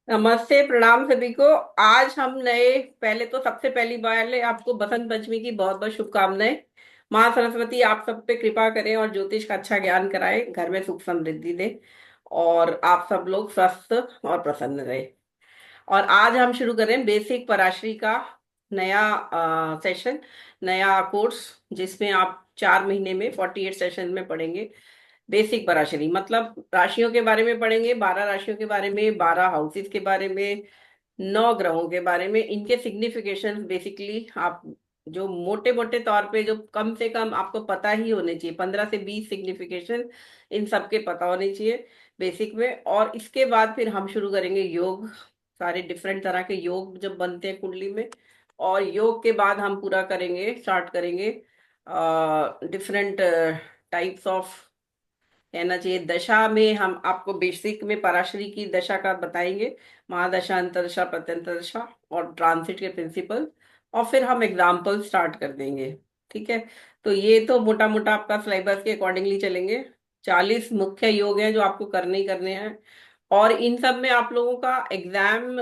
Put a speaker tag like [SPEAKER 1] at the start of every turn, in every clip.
[SPEAKER 1] नमस्ते, प्रणाम सभी को। आज हम नए पहले तो सबसे पहली बार आपको बसंत पंचमी की बहुत बहुत शुभकामनाएं। माँ सरस्वती आप सब पे कृपा करें और ज्योतिष का अच्छा ज्ञान कराए, घर में सुख समृद्धि दे और आप सब लोग स्वस्थ और प्रसन्न रहे। और आज हम शुरू करें बेसिक पराशरी का नया सेशन, नया कोर्स, जिसमें आप 4 महीने में 48 सेशन में पढ़ेंगे। बेसिक पराशरी मतलब राशियों के बारे में पढ़ेंगे, 12 राशियों के बारे में, 12 हाउसेस के बारे में, 9 ग्रहों के बारे में, इनके सिग्निफिकेशन बेसिकली आप जो मोटे मोटे तौर पे जो कम से कम आपको पता ही होने चाहिए, 15 से 20 सिग्निफिकेशन इन सब के पता होने चाहिए बेसिक में। और इसके बाद फिर हम शुरू करेंगे योग, सारे डिफरेंट तरह के योग जब बनते हैं कुंडली में। और योग के बाद हम पूरा करेंगे, स्टार्ट करेंगे डिफरेंट टाइप्स ऑफ, कहना चाहिए दशा में। हम आपको बेसिक में पराशरी की दशा का बताएंगे, महादशा, अंतरदशा, प्रत्यंतरदशा और ट्रांसिट के प्रिंसिपल। और फिर हम एग्जाम्पल स्टार्ट कर देंगे। ठीक है, तो ये तो मोटा मोटा आपका सिलेबस के अकॉर्डिंगली चलेंगे। 40 मुख्य योग हैं जो आपको करने ही करने हैं। और इन सब में आप लोगों का एग्जाम,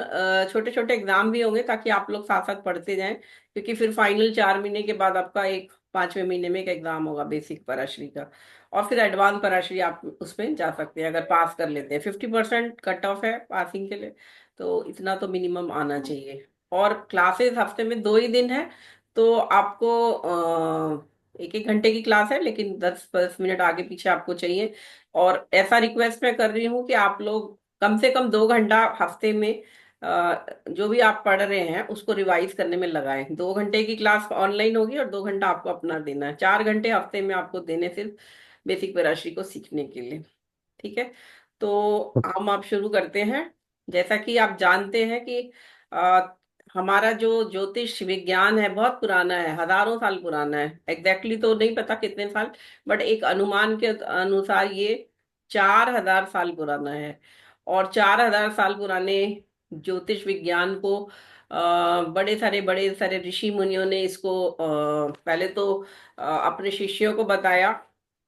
[SPEAKER 1] छोटे छोटे एग्जाम भी होंगे ताकि आप लोग साथ साथ पढ़ते जाएं, क्योंकि फिर फाइनल 4 महीने के बाद आपका एक 5वें महीने में एक एग्जाम होगा बेसिक पराशरी का। और फिर एडवांस पराशरी आप उसमें जा सकते हैं अगर पास कर लेते हैं। 50% कट ऑफ है पासिंग के लिए, तो इतना तो मिनिमम आना चाहिए। और क्लासेस हफ्ते में 2 ही दिन है, तो आपको एक एक घंटे की क्लास है, लेकिन 10-10 मिनट आगे पीछे आपको चाहिए। और ऐसा रिक्वेस्ट मैं कर रही हूँ कि आप लोग कम से कम 2 घंटा हफ्ते में जो भी आप पढ़ रहे हैं उसको रिवाइज करने में लगाएं। 2 घंटे की क्लास ऑनलाइन होगी और 2 घंटा आपको अपना देना है। 4 घंटे हफ्ते में आपको देने सिर्फ बेसिक राशि को सीखने के लिए। ठीक है, तो हम आप शुरू करते हैं। जैसा कि आप जानते हैं कि आ, हमारा जो ज्योतिष विज्ञान है बहुत पुराना है, हजारों साल पुराना है। एग्जैक्टली तो नहीं पता कितने साल, बट एक अनुमान के अनुसार ये 4000 साल पुराना है। और 4000 साल पुराने ज्योतिष विज्ञान को बड़े सारे ऋषि मुनियों ने इसको पहले तो अपने शिष्यों को बताया,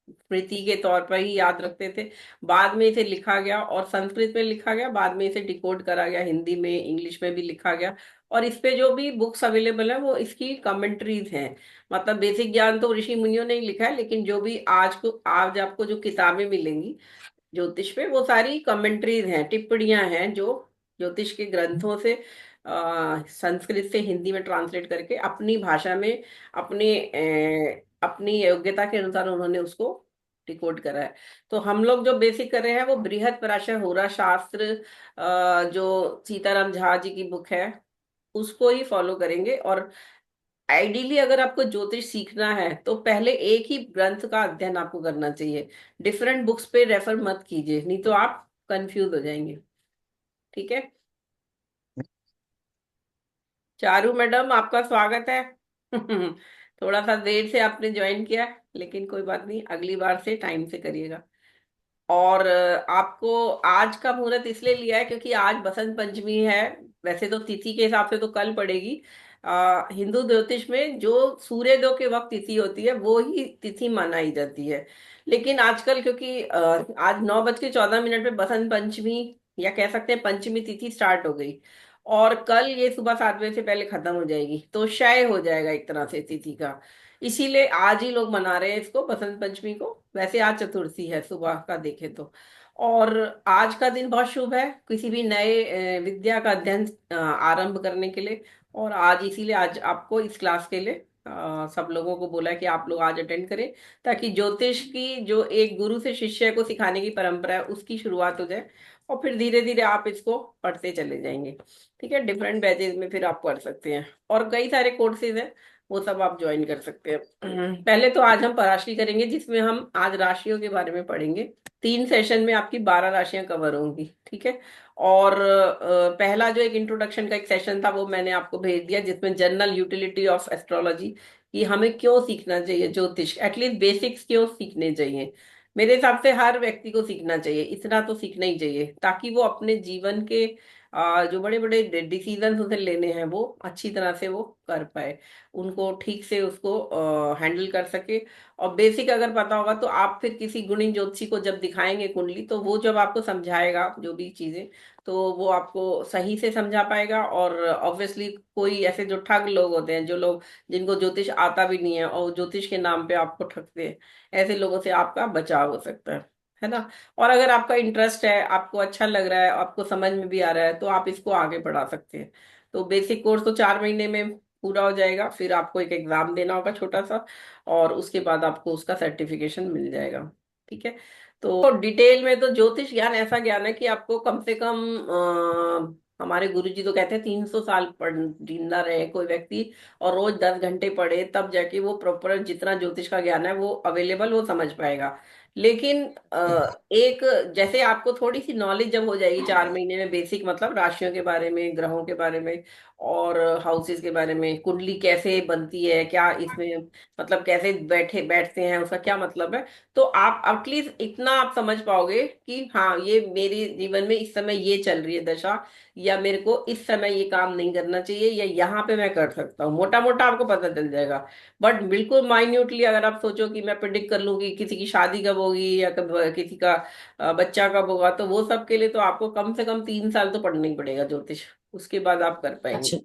[SPEAKER 1] स्मृति के तौर पर ही याद रखते थे। बाद में इसे लिखा गया और संस्कृत में लिखा गया, बाद में इसे डिकोड करा गया, हिंदी में इंग्लिश में भी लिखा गया। और इस पे जो भी बुक्स अवेलेबल है वो इसकी कमेंट्रीज हैं। मतलब बेसिक ज्ञान तो ऋषि मुनियों ने ही लिखा है, लेकिन जो भी आज आपको जो किताबें मिलेंगी ज्योतिष पे, वो सारी कमेंट्रीज हैं, टिप्पणियां हैं जो ज्योतिष के ग्रंथों से संस्कृत से हिंदी में ट्रांसलेट करके अपनी भाषा में, अपनी योग्यता के अनुसार उन्होंने उसको डिकोड करा है। तो हम लोग जो बेसिक कर रहे हैं वो बृहद पराशर होरा शास्त्र, जो सीताराम झा जी की बुक है उसको ही फॉलो करेंगे। और आइडियली अगर आपको ज्योतिष सीखना है तो पहले एक ही ग्रंथ का अध्ययन आपको करना चाहिए, डिफरेंट बुक्स पे रेफर मत कीजिए, नहीं तो आप कंफ्यूज हो जाएंगे। ठीक है, चारू मैडम आपका स्वागत है। थोड़ा सा देर से आपने ज्वाइन किया, लेकिन कोई बात नहीं, अगली बार से टाइम से करिएगा। और आपको आज का मुहूर्त इसलिए लिया है क्योंकि आज बसंत पंचमी है। वैसे तो तिथि के हिसाब से तो कल पड़ेगी। हिंदू ज्योतिष में जो सूर्योदय के वक्त तिथि होती है वो ही तिथि मनाई जाती है। लेकिन आजकल क्योंकि आज 9:14 पे बसंत पंचमी, या कह सकते हैं पंचमी तिथि स्टार्ट हो गई, और कल ये सुबह 7 बजे से पहले खत्म हो जाएगी, तो क्षय हो जाएगा एक तरह से तिथि का। इसीलिए आज ही लोग मना रहे हैं इसको, बसंत पंचमी को। वैसे आज चतुर्थी है सुबह का देखें तो। और आज का दिन बहुत शुभ है किसी भी नए विद्या का अध्ययन आरंभ करने के लिए। और आज इसीलिए आज आपको इस क्लास के लिए सब लोगों को बोला है कि आप लोग आज अटेंड करें, ताकि ज्योतिष की जो एक गुरु से शिष्य को सिखाने की परंपरा है उसकी शुरुआत हो जाए। और फिर धीरे धीरे आप इसको पढ़ते चले जाएंगे। ठीक है, डिफरेंट बैचेज में फिर आप पढ़ सकते हैं, और कई सारे कोर्सेज हैं, वो सब आप ज्वाइन कर सकते हैं। पहले तो आज हम पराशरी करेंगे, जिसमें हम आज राशियों के बारे में पढ़ेंगे। 3 सेशन में आपकी 12 राशियां कवर होंगी। ठीक है, और पहला जो एक इंट्रोडक्शन का एक सेशन था वो मैंने आपको भेज दिया, जिसमें जनरल यूटिलिटी ऑफ एस्ट्रोलॉजी, कि हमें क्यों सीखना चाहिए ज्योतिष, एटलीस्ट बेसिक्स क्यों सीखने चाहिए। मेरे हिसाब से हर व्यक्ति को सीखना चाहिए, इतना तो सीखना ही चाहिए, ताकि वो अपने जीवन के जो बड़े बड़े डिसीजन उसे लेने हैं वो अच्छी तरह से वो कर पाए, उनको ठीक से उसको हैंडल कर सके। और बेसिक अगर पता होगा तो आप फिर किसी गुणी ज्योतिषी को जब दिखाएंगे कुंडली, तो वो जब आपको समझाएगा जो भी चीजें, तो वो आपको सही से समझा पाएगा। और ऑब्वियसली कोई ऐसे जो ठग लोग होते हैं, जो लोग जिनको ज्योतिष आता भी नहीं है और ज्योतिष के नाम पे आपको ठगते हैं, ऐसे लोगों से आपका बचाव हो सकता है ना। और अगर आपका इंटरेस्ट है, आपको अच्छा लग रहा है, आपको समझ में भी आ रहा है, तो आप इसको आगे बढ़ा सकते हैं। तो बेसिक कोर्स तो 4 महीने में पूरा हो जाएगा, फिर आपको एक एग्जाम देना होगा छोटा सा, और उसके बाद आपको उसका सर्टिफिकेशन मिल जाएगा। ठीक है। तो डिटेल में तो ज्योतिष ज्ञान ऐसा ज्ञान है कि आपको कम से कम हमारे गुरुजी तो कहते हैं 300 साल पढ़ जिंदा रहे कोई व्यक्ति, और रोज 10 घंटे पढ़े, तब जाके वो प्रॉपर जितना ज्योतिष का ज्ञान है वो अवेलेबल वो समझ पाएगा। लेकिन एक, जैसे आपको थोड़ी सी नॉलेज जब हो जाएगी 4 महीने में, बेसिक मतलब राशियों के बारे में, ग्रहों के बारे में, और हाउसेस के बारे में, कुंडली कैसे बनती है, क्या इसमें मतलब कैसे बैठते हैं, उसका क्या मतलब है, तो आप एटलीस्ट इतना आप समझ पाओगे कि हाँ ये मेरे जीवन में इस समय ये चल रही है दशा, या मेरे को इस समय ये काम नहीं करना चाहिए, या यहाँ पे मैं कर सकता हूँ, मोटा मोटा आपको पता चल जाएगा। बट बिल्कुल माइन्यूटली अगर आप सोचो कि मैं प्रिडिक्ट कर लूँ कि किसी की शादी कब होगी, या कब किसी का बच्चा कब होगा, तो वो सब के लिए तो आपको कम से कम 3 साल तो पढ़ना ही पड़ेगा ज्योतिष, उसके बाद आप कर पाएंगे।
[SPEAKER 2] अच्छा।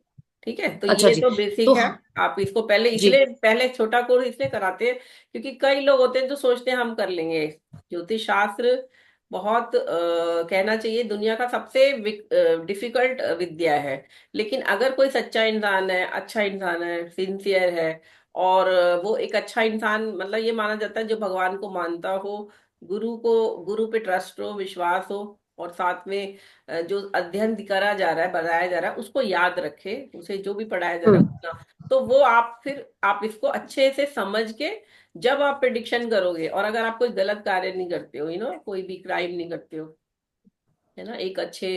[SPEAKER 1] ठीक है, तो
[SPEAKER 2] अच्छा
[SPEAKER 1] ये
[SPEAKER 2] जी।
[SPEAKER 1] तो
[SPEAKER 2] तो
[SPEAKER 1] बेसिक है। आप इसको पहले
[SPEAKER 2] जी।
[SPEAKER 1] इसलिए पहले छोटा कोर्स इसलिए कराते हैं, क्योंकि कई लोग होते हैं जो सोचते हैं हम कर लेंगे। ज्योतिष शास्त्र बहुत कहना चाहिए दुनिया का सबसे डिफिकल्ट विद्या है। लेकिन अगर कोई सच्चा इंसान है, अच्छा इंसान है, सिंसियर है, और वो एक अच्छा इंसान, मतलब ये माना जाता है जो भगवान को मानता हो, गुरु पे ट्रस्ट हो, विश्वास हो, और साथ में जो अध्ययन करा जा रहा है, बताया जा रहा है, उसको याद रखे, उसे जो भी पढ़ाया जा रहा है
[SPEAKER 2] हम्म।
[SPEAKER 1] उतना, तो वो आप फिर आप इसको अच्छे से समझ के जब आप प्रिडिक्शन करोगे, और अगर आप कोई गलत कार्य नहीं करते हो, कोई भी क्राइम नहीं करते हो, है ना, एक अच्छे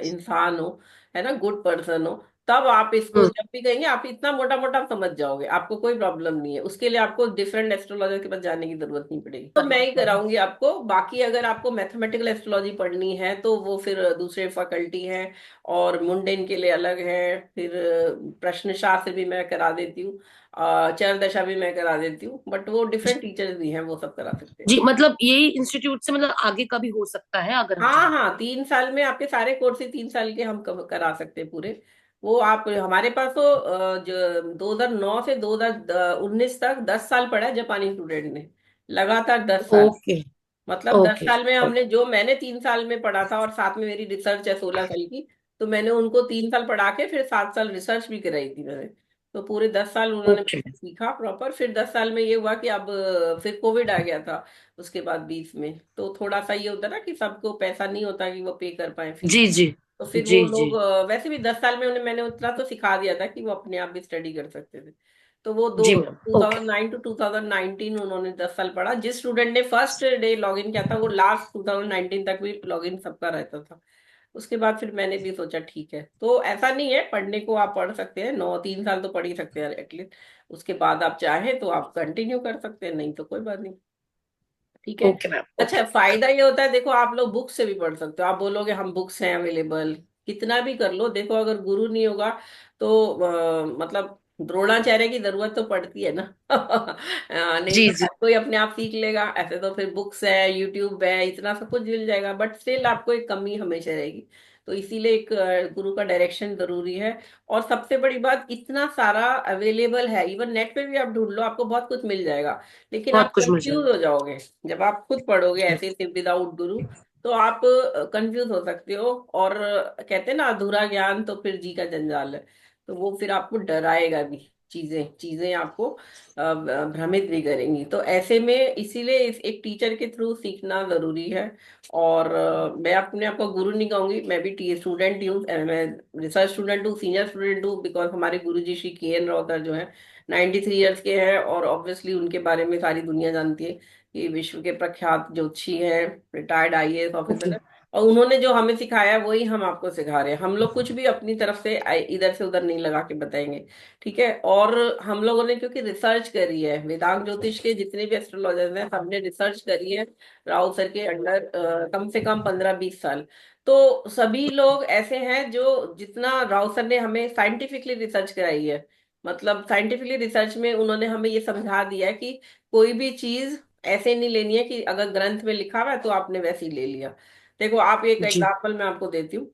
[SPEAKER 1] इंसान हो, है ना, गुड पर्सन हो, तब आप इसको
[SPEAKER 2] हम्म।
[SPEAKER 1] जब भी कहेंगे आप इतना मोटा मोटा समझ जाओगे, आपको कोई प्रॉब्लम नहीं है, उसके लिए आपको डिफरेंट एस्ट्रोलॉजर के पास जाने की जरूरत नहीं पड़ेगी, तो मैं ही कराऊंगी आपको। बाकी अगर आपको मैथमेटिकल एस्ट्रोलॉजी पढ़नी है तो वो फिर दूसरे फैकल्टी हैं, और मुंडेन के लिए अलग है। फिर प्रश्न शास्त्र भी मैं करा देती हूँ, चर दशा भी मैं करा देती हूँ, बट वो डिफरेंट टीचर्स भी हैं, वो सब करा सकते हैं।
[SPEAKER 2] जी, मतलब यही इंस्टीट्यूट से मतलब आगे का भी हो सकता है अगर हम
[SPEAKER 1] हाँ
[SPEAKER 2] चाहें तो।
[SPEAKER 1] हाँ, 3 साल में आपके सारे कोर्स 3 साल के हम करा सकते हैं पूरे। वो आप हमारे पास तो जो 2009 से 2019 तक 10 साल पढ़ा है जापानी स्टूडेंट ने, लगातार 10 साल।
[SPEAKER 2] ओके।
[SPEAKER 1] मतलब दस
[SPEAKER 2] ओके।
[SPEAKER 1] साल में हमने,
[SPEAKER 2] ओके।
[SPEAKER 1] जो मैंने 3 साल में पढ़ा था और साथ में मेरी रिसर्च है 16 साल की, तो मैंने उनको 3 साल पढ़ा के फिर 7 साल रिसर्च भी कराई थी मैंने। तो पूरे 10 साल उन्होंने
[SPEAKER 2] ओके।
[SPEAKER 1] सीखा प्रॉपर। फिर 10 साल में ये हुआ कि अब फिर कोविड आ गया था उसके बाद 20 में, तो थोड़ा सा ये होता ना कि सबको पैसा नहीं होता कि वो पे कर पाए फीस।
[SPEAKER 2] जी जी।
[SPEAKER 1] तो फिर
[SPEAKER 2] जी
[SPEAKER 1] वो
[SPEAKER 2] जी।
[SPEAKER 1] लोग वैसे भी 10 साल में उन्हें मैंने उतना तो सिखा दिया था कि वो अपने आप भी स्टडी कर सकते थे। तो वो दो
[SPEAKER 2] जी मैम। ओके।
[SPEAKER 1] 2009 टू 2019 उन्होंने 10 साल पढ़ा। जिस स्टूडेंट ने फर्स्ट डे लॉग इन किया था वो लास्ट 2019 तक भी लॉग इन सबका रहता था। उसके बाद फिर मैंने भी सोचा ठीक है, तो ऐसा नहीं है, पढ़ने को आप पढ़ सकते हैं, 9 3 साल तो पढ़ ही सकते हैं एटलीस्ट। उसके बाद आप चाहें तो आप कंटिन्यू कर सकते हैं, नहीं तो कोई बात नहीं। ठीक है।
[SPEAKER 2] Okay ma'am.
[SPEAKER 1] अच्छा,
[SPEAKER 2] ओके।
[SPEAKER 1] फायदा ये होता है, देखो आप लोग बुक से भी पढ़ सकते हो, आप बोलोगे हम बुक्स हैं अवेलेबल, कितना भी कर लो, देखो अगर गुरु नहीं होगा तो मतलब द्रोणाचार्य की जरूरत तो पड़ती है ना। नहीं
[SPEAKER 2] जी
[SPEAKER 1] तो
[SPEAKER 2] जी।
[SPEAKER 1] हर कोई अपने आप सीख लेगा, ऐसे तो फिर बुक्स है, यूट्यूब है, इतना सब कुछ मिल जाएगा, बट स्टिल आपको एक कमी हमेशा रहेगी। तो इसीलिए एक गुरु का डायरेक्शन जरूरी है। और सबसे बड़ी बात, इतना सारा अवेलेबल है, इवन नेट पे भी आप ढूंढ लो, आपको बहुत कुछ मिल जाएगा। लेकिन
[SPEAKER 2] बहुत
[SPEAKER 1] आप
[SPEAKER 2] कुछ मिल
[SPEAKER 1] कंफ्यूज
[SPEAKER 2] जाएगा।
[SPEAKER 1] हो जाओगे जब आप खुद पढ़ोगे
[SPEAKER 2] जी।
[SPEAKER 1] ऐसे सिर्फ विदाउट गुरु। तो आप कंफ्यूज हो सकते हो, और कहते हैं ना अधूरा ज्ञान तो फिर जी का जंजाल है। तो वो फिर आपको डराएगा भी, चीजें चीजें आपको भ्रमित भी करेंगी। तो ऐसे में इसीलिए एक टीचर के थ्रू सीखना जरूरी है। और मैं अपने आप को गुरु नहीं कहूंगी, मैं भी टी स्टूडेंट ही हूँ, मैं रिसर्च स्टूडेंट हूँ, सीनियर स्टूडेंट हूँ, बिकॉज हमारे गुरु जी श्री के एन राउतर जो है 93 ईयर्स के हैं, और ऑब्वियसली उनके बारे में सारी दुनिया जानती है कि विश्व के प्रख्यात ज्योतिषी हैं, रिटायर्ड आईएएस
[SPEAKER 2] ओके।
[SPEAKER 1] ऑफिसर है। और उन्होंने जो हमें सिखाया वही हम आपको सिखा रहे हैं। हम लोग कुछ भी अपनी तरफ से इधर से उधर नहीं लगा के बताएंगे। ठीक है। और हम लोगों ने क्योंकि रिसर्च करी है, वेदांग ज्योतिष के जितने भी एस्ट्रोलॉजर्स हैं सबने रिसर्च करी है राव सर के अंडर, कम से कम 15-20 साल। तो सभी लोग ऐसे हैं जो, जितना राव सर ने हमें साइंटिफिकली रिसर्च कराई है, मतलब साइंटिफिकली रिसर्च में उन्होंने हमें ये समझा दिया है कि कोई भी चीज ऐसे नहीं लेनी है कि अगर ग्रंथ में लिखा हुआ है तो आपने वैसे ही ले लिया। देखो, आप एक
[SPEAKER 2] जी।
[SPEAKER 1] एग्जाम्पल मैं आपको देती हूँ।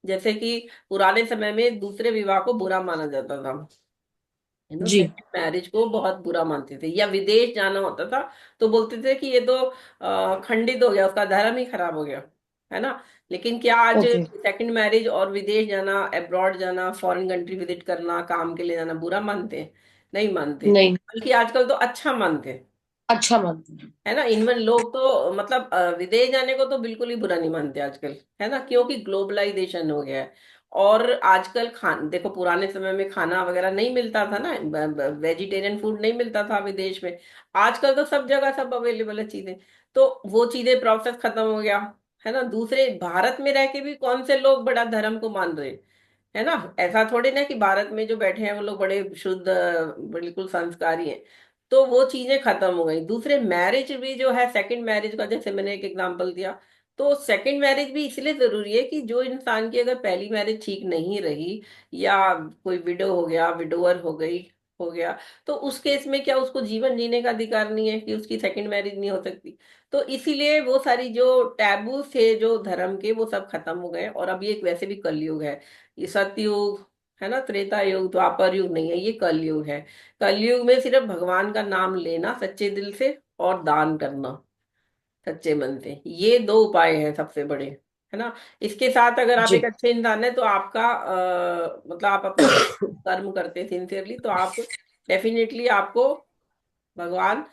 [SPEAKER 1] जैसे कि पुराने समय में दूसरे विवाह को बुरा माना जाता था,
[SPEAKER 2] जी।
[SPEAKER 1] सेकंड मैरिज को बहुत बुरा मानते थे, या विदेश जाना होता था तो बोलते थे कि ये तो खंडित हो गया, उसका धर्म ही खराब हो गया, है ना। लेकिन क्या आज
[SPEAKER 2] ओके।
[SPEAKER 1] सेकंड मैरिज और विदेश जाना, अब्रॉड जाना, फॉरेन कंट्री विजिट करना, काम के लिए जाना बुरा मानते हैं? नहीं मानते,
[SPEAKER 2] नहीं।
[SPEAKER 1] बल्कि आजकल तो अच्छा मानते हैं,
[SPEAKER 2] अच्छा मानते हैं।
[SPEAKER 1] है ना। इनवन लोग तो मतलब विदेश जाने को तो बिल्कुल ही बुरा नहीं मानते आजकल, है ना, क्योंकि ग्लोबलाइजेशन हो गया है। और आजकल खान देखो, पुराने समय में खाना वगैरह नहीं मिलता था ना, वेजिटेरियन फूड नहीं मिलता था विदेश में। आजकल तो सब जगह सब अवेलेबल है चीजें। तो वो चीजें प्रोसेस खत्म हो गया, है ना। दूसरे भारत में रह के भी कौन से लोग बड़ा धर्म को मान रहे हैं, है ना। ऐसा थोड़ी ना कि भारत में जो बैठे हैं वो लोग बड़े शुद्ध, बिल्कुल संस्कारी हैं। तो वो चीजें खत्म हो गई। दूसरे मैरिज भी जो है, सेकंड मैरिज का जैसे मैंने एक एग्जांपल दिया, तो सेकंड मैरिज भी इसलिए जरूरी है कि जो इंसान की अगर पहली मैरिज ठीक नहीं रही, या कोई विडो हो गया, विडोअर हो गई, हो गया, तो उस केस में क्या उसको जीवन जीने का अधिकार नहीं है कि उसकी सेकंड मैरिज नहीं हो सकती? तो इसीलिए वो सारी जो टैबू थे जो धर्म के, वो सब खत्म हो गए। और अब ये एक वैसे भी कलयुग है, ये सतयुग, है ना, त्रेता युग, द्वापर युग नहीं है, ये कलयुग है। कलयुग में सिर्फ भगवान का नाम लेना सच्चे दिल से, और दान करना सच्चे मन से, ये दो उपाय हैं सबसे बड़े, है ना। इसके साथ अगर आप एक
[SPEAKER 2] जी।
[SPEAKER 1] अच्छे इंसान है तो आपका मतलब आप अपना कर्म करते हैं सिंसियरली, तो आप डेफिनेटली आपको भगवान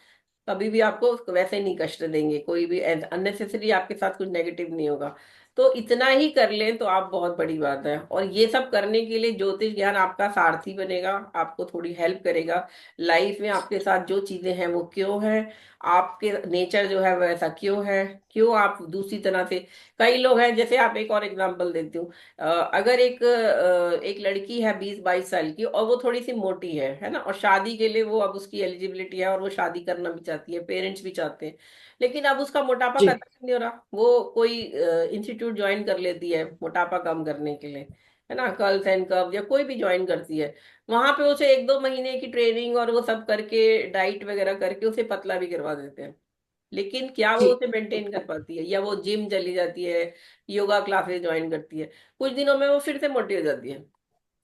[SPEAKER 1] कभी भी आपको वैसे नहीं कष्ट देंगे, कोई भी अननेसेसरी आपके साथ कुछ नेगेटिव नहीं होगा। तो इतना ही कर लें तो आप बहुत बड़ी बात है। और ये सब करने के लिए ज्योतिष ज्ञान आपका सारथी बनेगा, आपको थोड़ी हेल्प करेगा। लाइफ में आपके साथ जो चीजें हैं वो क्यों है, आपके नेचर जो है वैसा क्यों है, क्यों आप दूसरी तरह से। कई लोग हैं, जैसे आप एक और एग्जांपल देती हूँ। अगर एक लड़की है 20-22 साल की, और वो थोड़ी सी मोटी है ना, और शादी के लिए वो, अब उसकी एलिजिबिलिटी है और वो शादी करना भी चाहती है, पेरेंट्स भी चाहते हैं, लेकिन अब उसका मोटापा
[SPEAKER 2] जी।
[SPEAKER 1] खत्म ही नहीं हो रहा। वो कोई इंस्टीट्यूट ज्वाइन कर लेती है मोटापा कम करने के लिए, है ना, कर्ल्स एंड कर्व या कोई भी ज्वाइन करती है। वहां पे उसे 1-2 महीने की ट्रेनिंग और वो सब करके, डाइट वगैरह करके उसे पतला भी करवा देते हैं। लेकिन क्या वो
[SPEAKER 2] जी।
[SPEAKER 1] उसे मेंटेन कर पाती है? या वो जिम चली जाती है, योगा क्लासेस ज्वाइन करती है, कुछ दिनों में वो फिर से मोटी हो जाती है।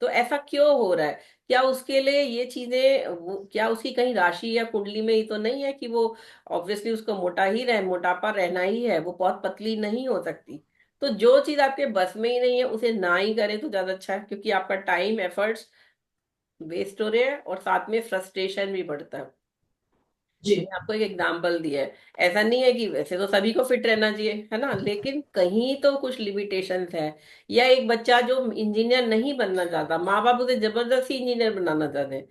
[SPEAKER 1] तो ऐसा क्यों हो रहा है? क्या उसके लिए ये चीजें, क्या उसकी कहीं राशि या कुंडली में ही तो नहीं है कि वो, ऑब्वियसली उसको मोटा ही रहे, मोटापा रहना ही है, वो बहुत पतली नहीं हो सकती। तो जो चीज आपके बस में ही नहीं है उसे ना ही करें तो ज्यादा अच्छा है, क्योंकि आपका टाइम एफर्ट्स वेस्ट हो रहे हैं और साथ में फ्रस्ट्रेशन भी बढ़ता है।
[SPEAKER 2] जी।
[SPEAKER 1] मैंने आपको एक एग्जाम्पल दिया है। ऐसा नहीं है कि वैसे तो सभी को फिट रहना चाहिए, है ना, लेकिन कहीं तो कुछ लिमिटेशंस है। या एक बच्चा जो इंजीनियर नहीं बनना चाहता, माँ बाप उसे जबरदस्ती इंजीनियर बनाना चाहते हैं,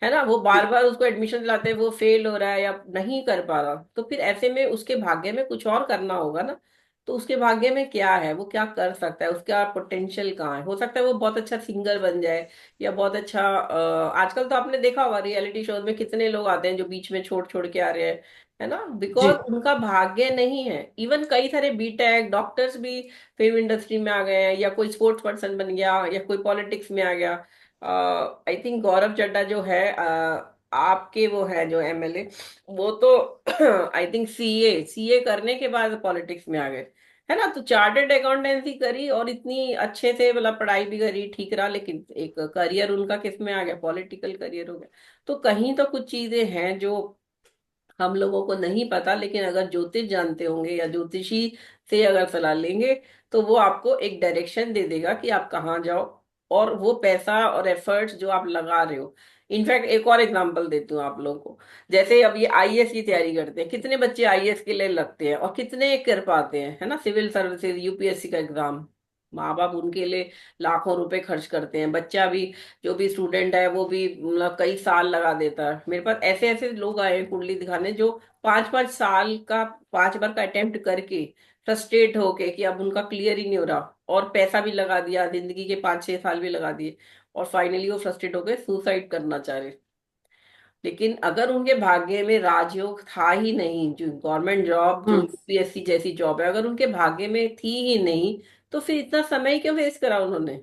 [SPEAKER 1] है ना, वो बार
[SPEAKER 2] जी।
[SPEAKER 1] बार उसको एडमिशन दिलाते हैं, वो फेल हो रहा है या नहीं कर पा रहा, तो फिर ऐसे में उसके भाग्य में कुछ और करना होगा ना। तो उसके भाग्य में क्या है, वो क्या कर सकता है, उसका पोटेंशियल कहाँ है? हो सकता है वो बहुत अच्छा सिंगर बन जाए, या बहुत अच्छा आजकल तो आपने देखा होगा रियलिटी शोज में कितने लोग आते हैं जो बीच में छोड़ छोड़ के आ रहे हैं, है ना, बिकॉज
[SPEAKER 2] जी।
[SPEAKER 1] उनका भाग्य नहीं है। इवन कई सारे बीटेक डॉक्टर्स भी फिल्म इंडस्ट्री में आ गए हैं, या कोई स्पोर्ट्स पर्सन बन गया, या कोई पॉलिटिक्स में आ गया। आई थिंक गौरव चड्ढा जो है, आपके वो है जो एमएलए, वो तो आई थिंक सीए सीए करने के बाद पॉलिटिक्स में आ गए, है ना। तो चार्टर्ड अकाउंटेंसी करी और इतनी अच्छे से मतलब पढ़ाई भी करी, ठीक रहा, लेकिन एक करियर उनका किस में आ गया, पॉलिटिकल करियर हो गया। तो कहीं तो कुछ चीजें हैं जो हम लोगों को नहीं पता, लेकिन अगर ज्योतिष जानते होंगे या ज्योतिषी से अगर सलाह लेंगे तो वो आपको एक डायरेक्शन दे देगा कि आप कहाँ जाओ, और वो पैसा और एफर्ट्स जो आप लगा रहे हो। इनफैक्ट एक और एग्जांपल देती हूँ आप लोगों को। जैसे अब ये आईएएस की तैयारी करते हैं, कितने बच्चे आईएएस के लिए लगते हैं और कितने कर पाते हैं, है ना, सिविल सर्विसेज यूपीएससी का एग्जाम, माँ बाप उनके लिए लाखों रुपए खर्च करते हैं, बच्चा भी, जो भी स्टूडेंट है वो भी मतलब कई साल लगा देता है। मेरे पास ऐसे ऐसे लोग आए हैं कुंडली दिखाने जो 5-5 साल का, 5 बार का अटेम्प्ट करके फ्रस्ट्रेट होके कि अब उनका क्लियर ही नहीं हो रहा, और पैसा भी लगा दिया, जिंदगी के 5-6 साल भी लगा दिए, और फाइनली वो फ्रस्ट्रेट होके सुसाइड करना चाह रहे। लेकिन अगर उनके भाग्य में राजयोग था ही नहीं, जो गवर्नमेंट जॉब, जो
[SPEAKER 2] हम्म।
[SPEAKER 1] यूपीएससी जैसी जॉब है, अगर उनके भाग्य में थी ही नहीं, तो फिर इतना समय क्यों वेस्ट करा उन्होंने?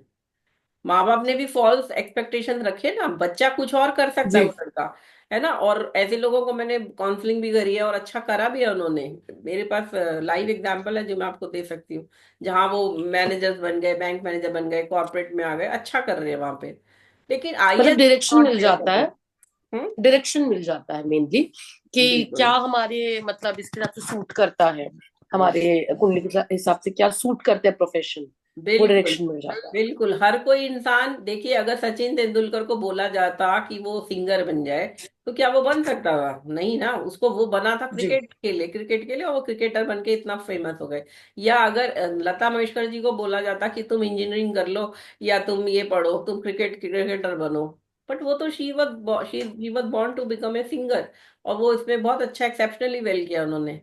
[SPEAKER 1] माँ बाप ने भी फॉल्स एक्सपेक्टेशन रखे ना, बच्चा कुछ और कर सकता है
[SPEAKER 2] जी।
[SPEAKER 1] वो लड़का, है ना। और ऐसे लोगों को मैंने काउंसलिंग भी करी है, और अच्छा करा भी है उन्होंने। मेरे पास लाइव एग्जांपल है जो मैं आपको दे सकती हूँ, जहाँ वो मैनेजर्स बन गए, बैंक मैनेजर बन गए, कॉर्पोरेट में आ गए, अच्छा कर रहे हैं वहां पे। लेकिन
[SPEAKER 2] मतलब
[SPEAKER 1] आईएएस
[SPEAKER 2] डायरेक्शन
[SPEAKER 1] नॉट
[SPEAKER 2] मिल
[SPEAKER 1] देयर
[SPEAKER 2] जाता
[SPEAKER 1] फॉर
[SPEAKER 2] है।
[SPEAKER 1] दिस। हम्म।
[SPEAKER 2] डायरेक्शन मिल जाता है मेनली, कि क्या
[SPEAKER 1] बिल्कुल।
[SPEAKER 2] हमारे मतलब इसके हिसाब से सूट करता है,
[SPEAKER 1] हम्म।
[SPEAKER 2] हमारे कुंडली के हिसाब से क्या सूट करते हैं प्रोफेशन, वो
[SPEAKER 1] बिल्कुल।
[SPEAKER 2] डायरेक्शन मिल जाता है।
[SPEAKER 1] बिल्कुल हर कोई इंसान, देखिए अगर सचिन तेंदुलकर को बोला जाता कि वो सिंगर बन जाए, तो क्या वो बन सकता था? नहीं ना, उसको वो बना था
[SPEAKER 2] जी
[SPEAKER 1] क्रिकेट के लिए, क्रिकेट के लिए, और वो क्रिकेटर बन के इतना फेमस हो गए। या अगर लता मंगेशकर जी को बोला जाता कि तुम इंजीनियरिंग कर लो, या तुम ये पढ़ो, तुम क्रिकेटर बनो, बट वो तो she was born to become a singer, और वो इसमें बहुत अच्छा एक्सेप्शनली वेल किया उन्होंने।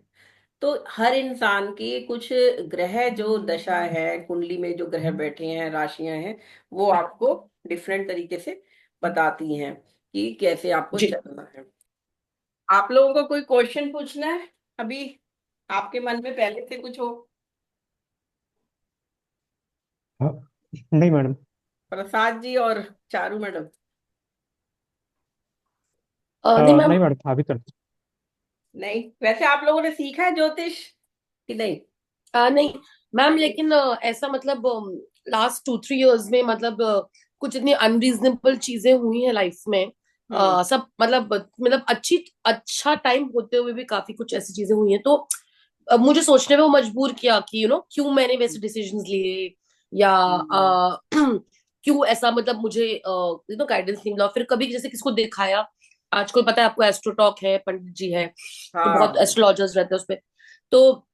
[SPEAKER 1] तो हर इंसान की कुछ ग्रह जो दशा है, कुंडली में जो ग्रह बैठे हैं, राशियां हैं, वो आपको डिफरेंट तरीके से बताती हैं कि कैसे आपको
[SPEAKER 2] जी।
[SPEAKER 1] चलना है। आप लोगों को कोई क्वेश्चन पूछना है अभी, आपके मन में पहले से कुछ हो?
[SPEAKER 3] हाँ, नहीं मैडम।
[SPEAKER 1] प्रसाद जी और चारू मैडम।
[SPEAKER 2] नहीं मैम।
[SPEAKER 3] नहीं मैडम, अभी तो नहीं।
[SPEAKER 1] नहीं, वैसे आप लोगों ने सीखा है ज्योतिष कि नहीं?
[SPEAKER 2] नहीं मैम, लेकिन ऐसा मतलब लास्ट 2-3 इयर्स में मतलब कुछ इतनी अनरीजनेबल चीजें हुई हैं लाइफ में।
[SPEAKER 1] हम्म।
[SPEAKER 2] सब मतलब अच्छा टाइम होते हुए भी काफी कुछ ऐसी चीजें हुई हैं, तो मुझे सोचने में वो मजबूर किया कि क्यों मैंने वैसे डिसीजंस लिए, या
[SPEAKER 1] हम्म।
[SPEAKER 2] क्यों ऐसा मतलब मुझे गाइडेंस नहीं मिला। फिर कभी जैसे किसको दिखाया, आजकल पता है आपको एस्ट्रोटॉक है, पंडित जी है, तो बहुत
[SPEAKER 1] हाँ।
[SPEAKER 2] एस्ट्रोलॉजर्स रहते हैं उसपे, तो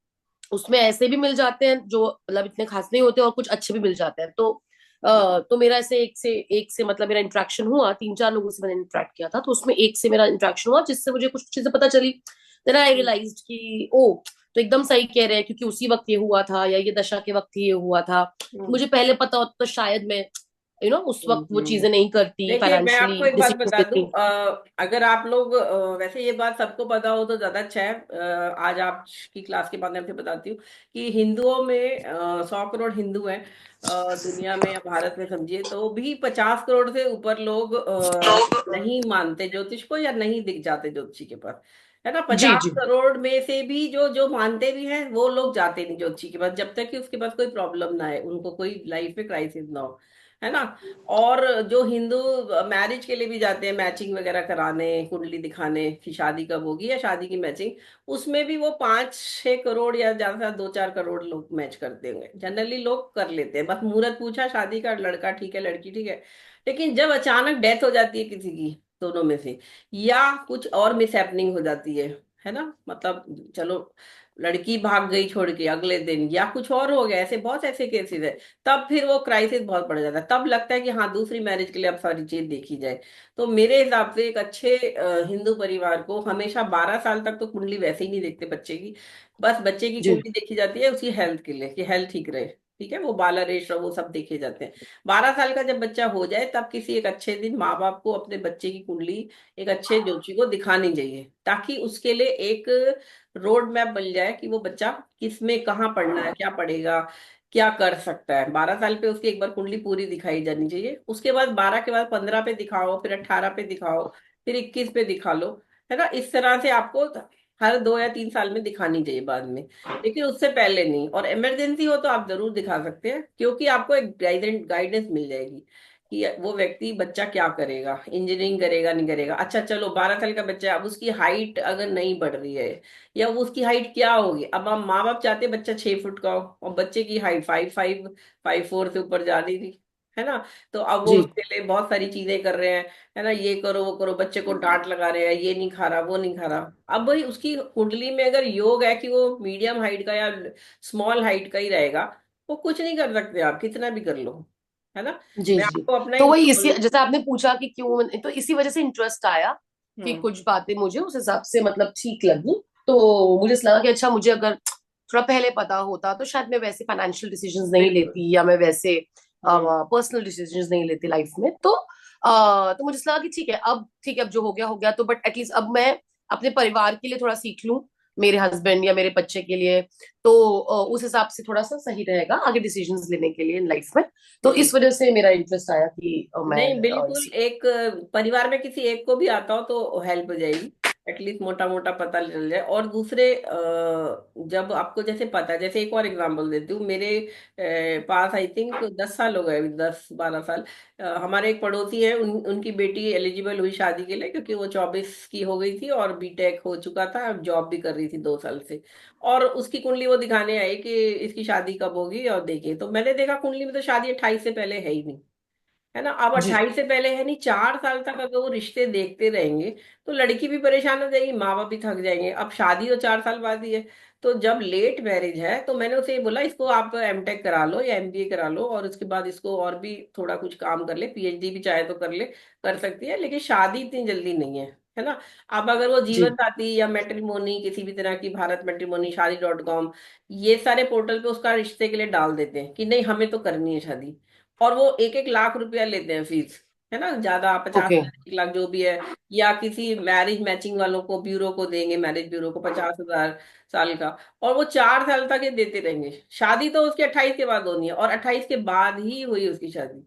[SPEAKER 2] उसमें ऐसे भी मिल जाते हैं जो मतलब इतने खास नहीं होते, और कुछ अच्छे भी मिल जाते हैं। तो मेरा ऐसे एक से मतलब मेरा इंटरेक्शन हुआ, 3-4 लोगों से मैंने इंटरेक्ट किया था, तो उसमें एक से मेरा इंटरेक्शन हुआ जिससे मुझे कुछ चीजें पता चली। देन आई रियलाइज्ड कि ओ, तो एकदम सही कह रहे हैं, क्योंकि उसी वक्त ये हुआ था, या ये दशा के वक्त ही ये हुआ था।
[SPEAKER 1] हम्म।
[SPEAKER 2] मुझे पहले पता होता तो शायद मैं उस वक्त वो
[SPEAKER 1] हम्म।
[SPEAKER 2] चीजें नहीं करती,
[SPEAKER 1] देखिए मैं
[SPEAKER 2] फाइनेंशियली
[SPEAKER 1] आपको एक बात
[SPEAKER 2] डिसीजन
[SPEAKER 1] बता दूं,
[SPEAKER 2] लेती।
[SPEAKER 1] अगर आप लोग वैसे ये बात सबको पता हो तो ज्यादा अच्छा है। आज आपकी क्लास के माध्यम से बताती हूँ कि हिंदुओं में 100 करोड़ हिंदू हैं दुनिया में, या भारत में समझिए, तो भी 50 करोड़ से ऊपर लोग नहीं मानते ज्योतिष को, या नहीं दिख जाते ज्योतिषी के पास, है ना।
[SPEAKER 2] जी
[SPEAKER 1] पचास
[SPEAKER 2] जी
[SPEAKER 1] करोड़ में से भी जो जो मानते भी हैं, वो लोग जाते नहीं ज्योतिषी के पास, जब तक कि उसके पास कोई प्रॉब्लम ना है, उनको कोई लाइफ में क्राइसिस ना हो, है ना। और जो हिंदू मैरिज के लिए भी जाते हैं, मैचिंग वगैरह कराने, कुंडली दिखाने कि शादी कब होगी, या शादी की मैचिंग, उसमें भी वो 5-6 करोड़ या ज्यादा से ज्यादा 2-4 करोड़ लोग मैच करते होंगे, जनरली लोग कर लेते हैं, बस मुहूर्त पूछा, शादी का, लड़का ठीक है, लड़की ठीक है। लेकिन जब अचानक डेथ हो जाती है किसी की, दोनों में से, या कुछ और मिस हो जाती है ना, मतलब चलो लड़की भाग गई छोड़ के अगले दिन, या कुछ और हो गया, ऐसे बहुत ऐसे केसेस है, तब फिर वो क्राइसिस बहुत बढ़ जाता है, तब लगता है कि हाँ दूसरी मैरिज के लिए अब सारी चीज देखी जाए। तो मेरे हिसाब से एक अच्छे हिंदू परिवार को हमेशा 12 साल तक तो कुंडली वैसे ही नहीं देखते बच्चे की, बस बच्चे की
[SPEAKER 2] जी
[SPEAKER 1] कुंडली देखी जाती है उसकी हेल्थ के लिए, कि हेल्थ ठीक रहे, ठीक है, वो बाला रेश वो सब देखे जाते हैं। 12 साल का जब बच्चा हो जाए, तब किसी एक अच्छे दिन माँ बाप को अपने बच्चे की कुंडली एक अच्छे ज्योतिषी को दिखानी चाहिए, ताकि उसके लिए एक रोड मैप बन जाए कि वो बच्चा किस में कहाँ पढ़ना है, क्या पढ़ेगा, क्या कर सकता है। 12 साल पे उसकी एक बार कुंडली पूरी दिखाई जानी चाहिए, उसके बाद 12 के बाद 15 पे दिखाओ, फिर 18 पे दिखाओ, फिर 21 पे दिखा लो, है ना। इस तरह से आपको हर 2 या 3 साल में दिखानी चाहिए बाद में, लेकिन उससे पहले नहीं। और इमरजेंसी हो तो आप जरूर दिखा सकते हैं, क्योंकि आपको एक गाइडेंस मिल जाएगी कि वो व्यक्ति, बच्चा क्या करेगा, इंजीनियरिंग करेगा नहीं करेगा। अच्छा चलो 12 साल का बच्चा है, अब उसकी हाइट अगर नहीं बढ़ रही है, या वो उसकी हाइट क्या होगी, अब हम माँ बाप चाहते हैं बच्चा 6 फुट का हो, और बच्चे की हाइट 5'5", 5'4" से ऊपर जा नहीं रही, है ना। तो अब वो
[SPEAKER 2] जी
[SPEAKER 1] उसके लिए बहुत सारी चीजें कर रहे हैं, है ना, ये करो वो करो, बच्चे को डांट लगा रहे हैं, ये नहीं खा रहा वो नहीं खा रहा। अब वही उसकी कुंडली में अगर योग है कि वो मीडियम हाइट का या स्मॉल हाइट का ही रहेगा, वो कुछ नहीं कर सकते आप कितना भी कर लो, है ना।
[SPEAKER 2] जी
[SPEAKER 1] मैं
[SPEAKER 2] जी।
[SPEAKER 1] आपको अपना
[SPEAKER 2] तो वही, इसी
[SPEAKER 1] एग्जाम्पल।
[SPEAKER 2] जैसे आपने पूछा कि क्यों, तो इसी वजह से इंटरेस्ट आया कि
[SPEAKER 1] हम्म।
[SPEAKER 2] कुछ बातें मुझे उस हिसाब से मतलब ठीक लगी। तो मुझे ऐसा लगा कि अच्छा, मुझे अगर थोड़ा पहले पता होता तो शायद मैं वैसे फाइनेंशियल डिसीजंस नहीं
[SPEAKER 1] बिल्कुल।
[SPEAKER 2] लेती, या मैं वैसे
[SPEAKER 1] हम्म।
[SPEAKER 2] पर्सनल डिसीजंस नहीं लेती लाइफ में। तो मुझे लगा कि ठीक है, अब जो हो गया, तो बट एटलीस्ट अब मैं अपने परिवार के लिए थोड़ा सीख लूं, मेरे हस्बैंड या मेरे बच्चे के लिए। तो उस हिसाब से थोड़ा सा सही रहेगा आगे डिसीजंस लेने के लिए लाइफ में। तो
[SPEAKER 1] हम्म।
[SPEAKER 2] इस वजह से मेरा इंटरेस्ट आया कि मैं
[SPEAKER 1] नहीं, बिल्कुल,
[SPEAKER 2] इसी।
[SPEAKER 1] एक परिवार में किसी एक को भी आता हो तो हेल्प हो जाएगी। एटलीस्ट मोटा मोटा पता चल जाए। और दूसरे जब आपको जैसे पता है, जैसे एक और एग्जांपल देती हूँ। मेरे पास आई थिंक 10 साल हो गए, 10-12 साल। हमारे एक पड़ोसी है, उनकी बेटी एलिजिबल हुई शादी के लिए, क्योंकि वो 24 की हो गई थी और बीटेक हो चुका था, जॉब भी कर रही थी 2 साल से। और उसकी कुंडली वो दिखाने आई कि इसकी शादी कब होगी, और देखिए तो मैंने देखा कुंडली में तो शादी 28 से पहले है ही नहीं। है ना। अब
[SPEAKER 2] जी
[SPEAKER 1] 28 से पहले है नहीं, 4 साल तक अगर वो रिश्ते देखते रहेंगे तो लड़की भी परेशान हो जाएगी, माँ बाप भी थक जाएंगे। अब शादी तो 4 साल बाद ही है। तो जब लेट मैरिज है तो मैंने उसे ये बोला, इसको आप एमटेक करा लो या एमबीए करा लो, और उसके बाद इसको और भी थोड़ा कुछ काम कर ले, पीएचडी भी चाहे तो कर ले, कर सकती है, लेकिन शादी इतनी जल्दी नहीं है ना। अब अगर वो
[SPEAKER 2] जी
[SPEAKER 1] जीवन साथी या मैट्रिमोनी, किसी भी तरह की, भारत मैट्रिमोनी, शादी.com, ये सारे पोर्टल पे उसका रिश्ते के लिए डाल देते हैं कि नहीं हमें तो करनी है शादी, और वो 1-1 लाख रुपया लेते हैं फीस। है ना, ज्यादा, पचास
[SPEAKER 2] ओके
[SPEAKER 1] हजार 1 लाख जो भी है। या किसी मैरिज मैचिंग वालों को, ब्यूरो को देंगे, मैरिज ब्यूरो को 50,000 साल का। और वो 4 साल तक ये देते रहेंगे। शादी तो उसकी 28 के बाद होनी है, और 28 के बाद ही हुई उसकी शादी।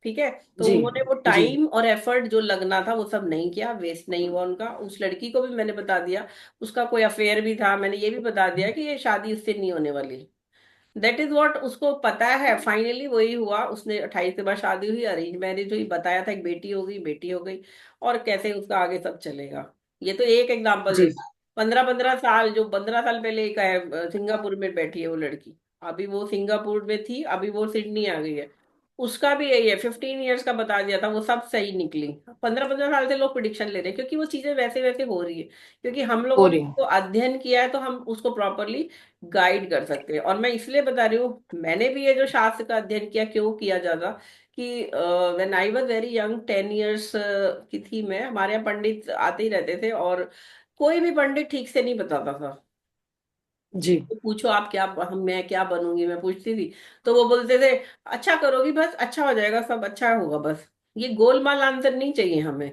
[SPEAKER 1] ठीक है। तो
[SPEAKER 2] जी
[SPEAKER 1] उन्होंने वो
[SPEAKER 2] जी
[SPEAKER 1] टाइम और एफर्ट जो लगना था वो सब नहीं किया, वेस्ट नहीं हुआ उनका। उस लड़की को भी मैंने बता दिया, उसका कोई अफेयर भी था, मैंने ये भी बता दिया कि ये शादी उससे नहीं होने वाली। दैट इज वॉट उसको पता है। फाइनली वही हुआ, उसने 28 के बाद शादी हुई, अरेंज मैरिज हुई, बताया था एक बेटी होगी, बेटी हो गई। और कैसे उसका आगे सब चलेगा। ये तो एक एग्जांपल दे।
[SPEAKER 2] जी
[SPEAKER 1] 15-15 साल, जो 15 साल पहले एक है, सिंगापुर में बैठी है वो लड़की। अभी वो सिंगापुर में थी, अभी वो सिडनी आ गई है। उसका भी यही है, 15 ईयर्स का बता दिया था, वो सब सही निकली। 15-15 साल से लोग प्रिडिक्शन ले रहे हैं, क्योंकि वो चीजें वैसे वैसे हो रही है। क्योंकि हम
[SPEAKER 2] हो
[SPEAKER 1] लोगों ने
[SPEAKER 2] रही है।
[SPEAKER 1] उसको अध्ययन किया है, तो हम उसको प्रॉपरली गाइड कर सकते हैं। और मैं इसलिए बता रही हूँ, मैंने भी ये जो शास्त्र का अध्ययन किया, क्यों किया ज्यादा, कि when I was very young, 10 years की थी मैं, हमारे यहाँ पंडित आते ही रहते थे, और कोई भी पंडित ठीक से नहीं बताता था।
[SPEAKER 2] जी
[SPEAKER 1] तो पूछो आप क्या, हम मैं क्या बनूंगी, मैं पूछती थी। तो वो बोलते थे, अच्छा करोगी बस, अच्छा हो जाएगा, सब अच्छा होगा बस। ये गोलमाल आंसर नहीं चाहिए हमें।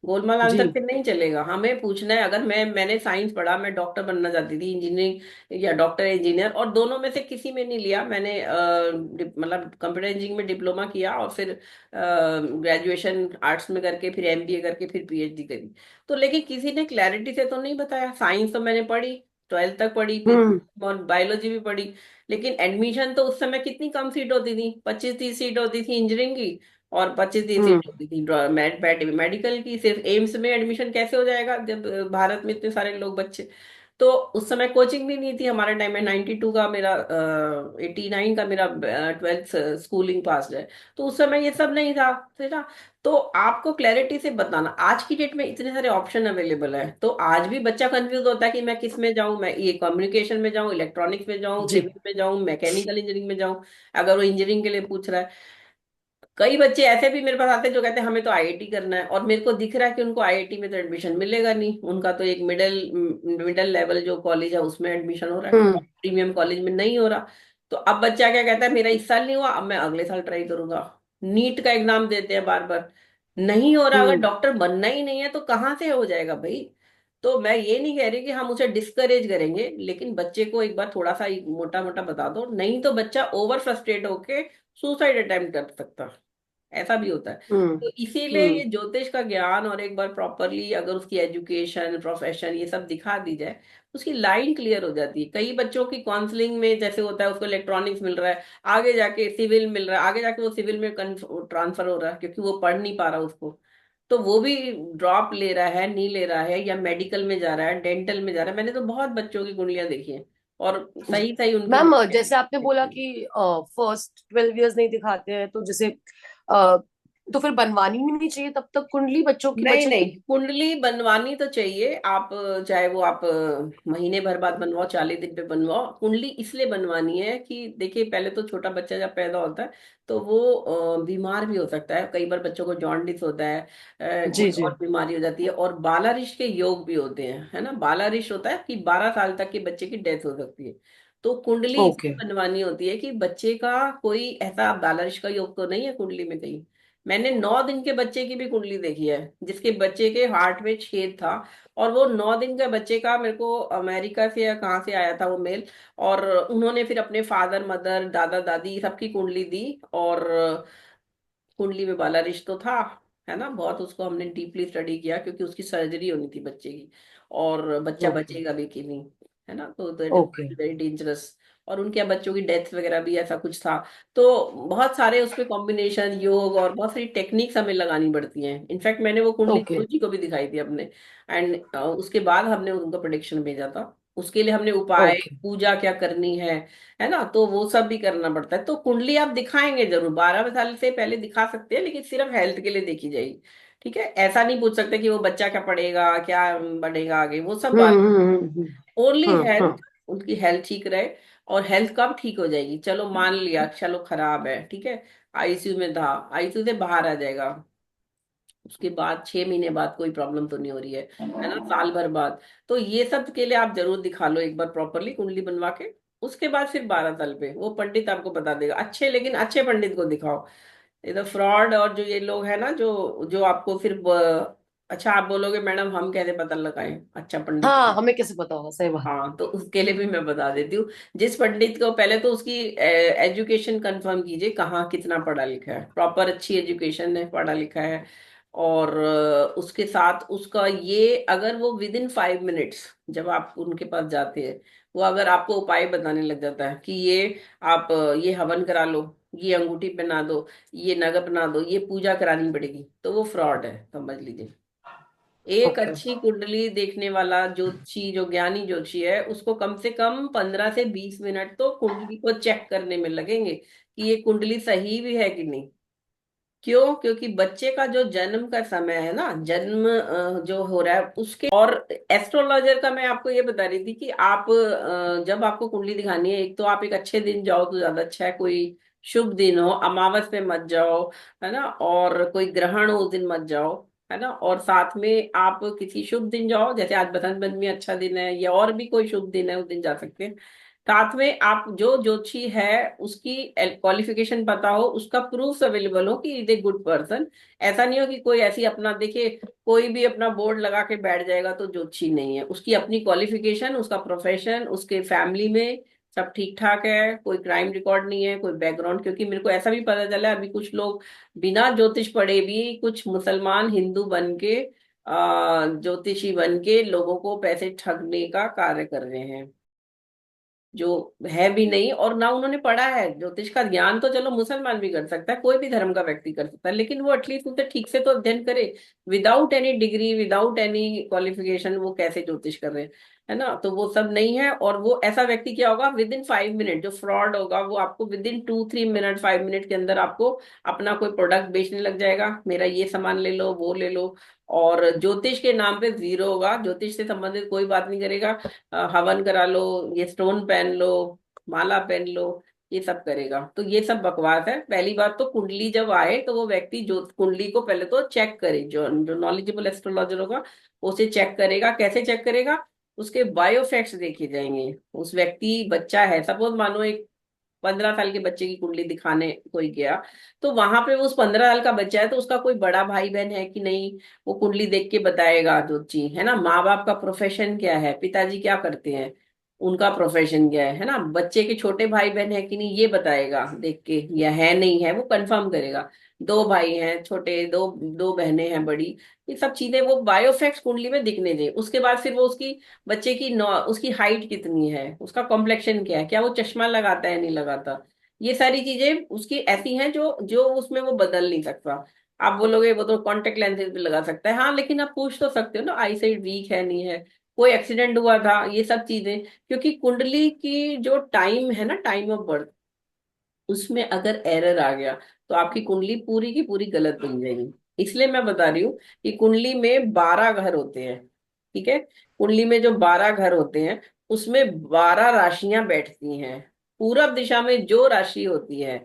[SPEAKER 1] गोलमाल
[SPEAKER 2] जी
[SPEAKER 1] आंसर से नहीं चलेगा, हमें पूछना है। अगर मैंने साइंस पढ़ा, मैं डॉक्टर बनना चाहती थी, इंजीनियरिंग या डॉक्टर इंजीनियर, और दोनों में से किसी में नहीं लिया मैंने। मतलब कंप्यूटर इंजीनियरिंग में डिप्लोमा किया, और फिर ग्रेजुएशन आर्ट्स में करके, फिर एमबीए करके, फिर पीएचडी करी। तो लेकिन किसी ने क्लैरिटी से तो नहीं बताया। साइंस तो मैंने पढ़ी, 12th तक पढ़ी,
[SPEAKER 2] हम्म
[SPEAKER 1] फिर और बायोलॉजी भी पढ़ी। लेकिन एडमिशन तो उस समय कितनी कम सीट होती थी, 25-30 सीट होती थी इंजीनियरिंग की, और 25-30
[SPEAKER 2] हम्म
[SPEAKER 1] सीट होती थी मेडिकल की। सिर्फ एम्स में एडमिशन कैसे हो जाएगा जब भारत में इतने सारे लोग बच्चे। तो उस समय कोचिंग भी नहीं थी हमारे टाइम में। 92 का मेरा 89 का मेरा 12th स्कूलिंग पास है। तो उस समय ये सब नहीं था, है ना। तो आपको क्लैरिटी से बताना, आज की डेट में इतने सारे ऑप्शन अवेलेबल है, तो आज भी बच्चा कंफ्यूज होता है कि मैं किस में जाऊं, मैं ये कम्युनिकेशन में जाऊं, इलेक्ट्रॉनिक्स में जाऊं,
[SPEAKER 2] जी
[SPEAKER 1] सिविल में जाऊं, मैकेनिकल इंजीनियरिंग में जाऊं, अगर वो इंजीनियरिंग के लिए पूछ रहा है। कई बच्चे ऐसे भी मेरे पास आते हैं जो कहते हैं हमें तो आईआईटी करना है, और मेरे को दिख रहा है कि उनको आईआईटी में तो एडमिशन मिलेगा नहीं, उनका तो एक मिडिल मिडिल लेवल जो कॉलेज है उसमें एडमिशन हो रहा है,
[SPEAKER 2] हम्म
[SPEAKER 1] प्रीमियम कॉलेज में नहीं हो रहा। तो अब बच्चा क्या कहता है, मेरा इस साल नहीं हुआ, अब मैं अगले साल ट्राई करूंगा। नीट का एग्जाम देते हैं बार बार, नहीं हो रहा। अगर
[SPEAKER 2] हम्म
[SPEAKER 1] डॉक्टर बनना ही नहीं है तो कहाँ से हो जाएगा भाई। तो मैं ये नहीं कह रही कि हम उसे डिस्करेज करेंगे, लेकिन बच्चे को एक बार थोड़ा सा मोटा मोटा बता दो, नहीं तो बच्चा ओवर फ्रस्ट्रेट होके सुसाइड अटेम्प्ट कर सकता है। ऐसा भी होता है।
[SPEAKER 2] हम्म
[SPEAKER 1] तो इसीलिए
[SPEAKER 2] हम्म
[SPEAKER 1] ये ज्योतिष का ज्ञान, और एक बार प्रॉपरली अगर उसकी एजुकेशन, प्रोफेशन, ये सब दिखा दी जाए, उसकी लाइन क्लियर हो जाती है। कई बच्चों की काउंसलिंग में जैसे होता है, उसको इलेक्ट्रॉनिक्स मिल रहा है, आगे जाके सिविल मिल रहा है, आगे जाके वो सिविल में ट्रांसफर हो रहा है, क्योंकि वो पढ़ नहीं पा रहा उसको। तो वो भी ड्रॉप ले रहा है, नहीं ले रहा है, या मेडिकल में जा रहा है, डेंटल में जा रहा है। मैंने तो बहुत बच्चों की कुंडलियां देखी हैं, और
[SPEAKER 2] जी
[SPEAKER 1] सही सही उनकी।
[SPEAKER 2] मैम, जैसे आपने बोला कि फर्स्ट 12 इयर्स नहीं दिखाते हैं, तो जैसे तो फिर बनवानी भी नहीं चाहिए तब तक कुंडली बच्चों की,
[SPEAKER 1] नहीं
[SPEAKER 2] बच्चे की?
[SPEAKER 1] नहीं, कुंडली बनवानी तो चाहिए आप, चाहे वो आप महीने भर बाद बनवाओ, 40 दिन पे बनवाओ। कुंडली इसलिए बनवानी है कि देखिए, पहले तो छोटा बच्चा जब पैदा होता है तो वो बीमार भी हो सकता है, कई बार बच्चों को जॉन्डिस होता है, कोई
[SPEAKER 2] जी जी।
[SPEAKER 1] और बीमारी हो जाती है, और बालारिश के योग भी होते हैं, है ना। बालारिश होता है कि 12 साल तक के बच्चे की डेथ हो सकती है। तो कुंडली
[SPEAKER 2] ओके।
[SPEAKER 1] इसलिए बनवानी होती है कि बच्चे का कोई ऐसा बालारिश का योग तो नहीं है कुंडली में कहीं। मैंने 9 दिन के बच्चे की भी कुंडली देखी है, जिसके बच्चे के हार्ट में छेद था, और वो 9 दिन का बच्चे का, मेरे को अमेरिका से या कहाँ से आया था वो मेल, और उन्होंने फिर अपने फादर मदर दादा दादी सबकी कुंडली दी, और कुंडली में बाला रिश्त तो था, है ना। बहुत उसको हमने डीपली स्टडी किया, क्योंकि उसकी सर्जरी होनी थी बच्चे की, और बच्चा
[SPEAKER 2] ओके।
[SPEAKER 1] बचेगा भी कि नहीं, है ना। तो that is
[SPEAKER 2] okay.
[SPEAKER 1] Very dangerous. और उनके यहाँ बच्चों की डेथ वगैरह भी ऐसा कुछ था। तो बहुत सारे उसमें कॉम्बिनेशन योग और बहुत सारी टेक्निक्स हमें लगानी पड़ती हैं। इनफैक्ट मैंने वो कुंडली
[SPEAKER 2] ओके।
[SPEAKER 1] गुरु जी को भी दिखाई थी अपने, एंड उसके बाद हमने उनको प्रोडिक्शन भेजा था। उसके लिए हमने उपाय,
[SPEAKER 2] ओके।
[SPEAKER 1] पूजा क्या करनी है ना, तो वो सब भी करना पड़ता है। तो कुंडली आप दिखाएंगे जरूर, 12 साल से पहले दिखा सकते हैं, लेकिन सिर्फ हेल्थ के लिए देखी जाएगी। ठीक है, ऐसा नहीं पूछ सकते कि वो बच्चा क्या पढ़ेगा, क्या बढ़ेगा आगे, वो सब बात। ओनली हेल्थ,
[SPEAKER 2] हम्म।
[SPEAKER 1] उनकी हेल्थ ठीक रहे। और हेल्थ कब ठीक हो जाएगी, चलो मान लिया, चलो खराब है, ठीक है, आईसीयू में था, आईसीयू से बाहर आ जाएगा, उसके बाद 6 महीने बाद कोई प्रॉब्लम तो नहीं हो रही है ना, साल भर बाद। तो ये सब के लिए आप जरूर दिखा लो एक बार प्रॉपरली कुंडली बनवा के। उसके बाद फिर 12 साल पे वो पंडित आपको बता देगा, अच्छे, लेकिन अच्छे पंडित को दिखाओ। ये तो फ्रॉड और जो ये लोग है ना, जो जो आपको फिर अच्छा, आप बोलोगे मैडम हम कैसे पता लगाएं अच्छा पंडित।
[SPEAKER 2] हाँ, हमें कैसे पता होगा, सही बात।
[SPEAKER 1] हाँ, तो उसके लिए भी मैं बता देती हूँ। जिस पंडित को, पहले तो उसकी एजुकेशन कंफर्म कीजिए, कहाँ कितना पढ़ा लिखा है, प्रॉपर अच्छी एजुकेशन है, पढ़ा लिखा है। और उसके साथ उसका ये, अगर वो विद इन 5 मिनट्स जब आप उनके पास जाते हैं, वो अगर आपको उपाय बताने लग जाता है कि ये आप ये हवन करा लो, ये अंगूठी पहना दो, ये नग बना दो, ये पूजा करानी पड़ेगी, तो वो फ्रॉड है, समझ लीजिए। एक
[SPEAKER 2] ओके।
[SPEAKER 1] अच्छी कुंडली देखने वाला ज्योतिषी, जो ज्ञानी ज्योतिषी है, उसको कम से कम 15 से 20 मिनट तो कुंडली को चेक करने में लगेंगे कि ये कुंडली सही भी है कि नहीं। क्यों? क्योंकि बच्चे का जो जन्म का समय है ना, जन्म जो हो रहा है उसके, और एस्ट्रोलॉजर का मैं आपको ये बता रही थी कि आप जब आपको कुंडली दिखानी है, एक तो आप एक अच्छे दिन जाओ तो ज्यादा अच्छा है, कोई शुभ दिन हो, अमावस पे मत जाओ, है ना, और कोई ग्रहण हो उस दिन मत जाओ, है ना। और साथ में आप किसी शुभ दिन जाओ, जैसे आज बसंत पंचमी अच्छा दिन है, या और भी कोई शुभ दिन है, उस दिन जा सकते हैं। साथ में आप जो ज्योतिषी है उसकी क्वालिफिकेशन पता हो, उसका प्रूफ अवेलेबल हो कि इज ए गुड पर्सन। ऐसा नहीं हो कि कोई ऐसी अपना, देखिए, कोई भी अपना बोर्ड लगा के बैठ जाएगा तो ज्योतिषी नहीं है। उसकी अपनी क्वालिफिकेशन, उसका प्रोफेशन, उसके फैमिली में सब ठीक ठाक है, कोई क्राइम रिकॉर्ड नहीं है, कोई बैकग्राउंड। क्योंकि मेरे को ऐसा भी पता चला है, अभी कुछ लोग बिना ज्योतिष पढ़े भी, कुछ मुसलमान हिंदू बन के, ज्योतिषी बन के लोगों को पैसे ठगने का कार्य कर रहे हैं, जो है भी नहीं, और ना उन्होंने पढ़ा है। ज्योतिष का ज्ञान तो चलो मुसलमान भी कर सकता है, कोई भी धर्म का व्यक्ति कर सकता है, लेकिन वो एटलीस्ट उसे ठीक से तो अध्ययन करे। Without any degree, without any qualification वो कैसे ज्योतिष कर रहे हैं, है ना। तो वो सब नहीं है। और वो ऐसा व्यक्ति क्या होगा, विद इन 5 मिनट, जो फ्रॉड होगा वो आपको विद इन 2-3 मिनट, 5 मिनट के अंदर आपको अपना कोई प्रोडक्ट बेचने लग जाएगा, मेरा ये सामान ले लो, वो ले लो। और ज्योतिष के नाम पे जीरो होगा, ज्योतिष से संबंधित कोई बात नहीं करेगा। हवन करा लो, ये स्टोन पहन लो, माला पहन लो, ये सब करेगा। तो ये सब बकवास है। पहली बात तो कुंडली जब आए तो वो व्यक्ति जो कुंडली को पहले तो चेक करे, जो जो नॉलेजेबल एस्ट्रोलॉजर होगा उसे चेक करेगा। कैसे चेक करेगा? उसके बायोफैक्ट्स देखे जाएंगे। उस व्यक्ति, बच्चा है, सपोज मानो एक 15 साल के बच्चे की कुंडली दिखाने कोई गया, तो वहां पे वो उस 15 साल का बच्चा है, तो उसका कोई बड़ा भाई बहन है कि नहीं, वो कुंडली देख के बताएगा जो चीज है ना। माँ बाप का प्रोफेशन क्या है, पिताजी क्या करते हैं, उनका प्रोफेशन क्या है ना। बच्चे के छोटे भाई बहन है कि नहीं, ये बताएगा देख के, या है नहीं है वो कंफर्म करेगा। 2 भाई हैं छोटे, दो दो बहनें हैं बड़ी, ये सब चीजें वो बायोफैक्ट्स कुंडली में दिखने दें। उसके बाद फिर वो उसकी, बच्चे की उसकी हाइट कितनी है, उसका कॉम्प्लेक्शन क्या है, क्या वो चश्मा लगाता है नहीं लगाता, ये सारी चीजें उसकी ऐसी हैं जो जो उसमें वो बदल नहीं सकता। आप बोलोगे वो तो कॉन्टेक्ट लेंसेज भी लगा सकता है, हाँ, लेकिन आप पूछ तो सकते हो ना, आई साइड वीक है नहीं है, कोई एक्सीडेंट हुआ था, ये सब चीजें। क्योंकि कुंडली की जो टाइम है ना, टाइम ऑफ बर्थ, उसमें अगर एरर आ गया, तो आपकी कुंडली पूरी की पूरी गलत बन जाएगी। इसलिए मैं बता रही हूँ कि कुंडली में 12 घर होते हैं। ठीक है, कुंडली में जो 12 घर होते हैं उसमें 12 राशियां बैठती हैं। पूरब दिशा में जो राशि होती है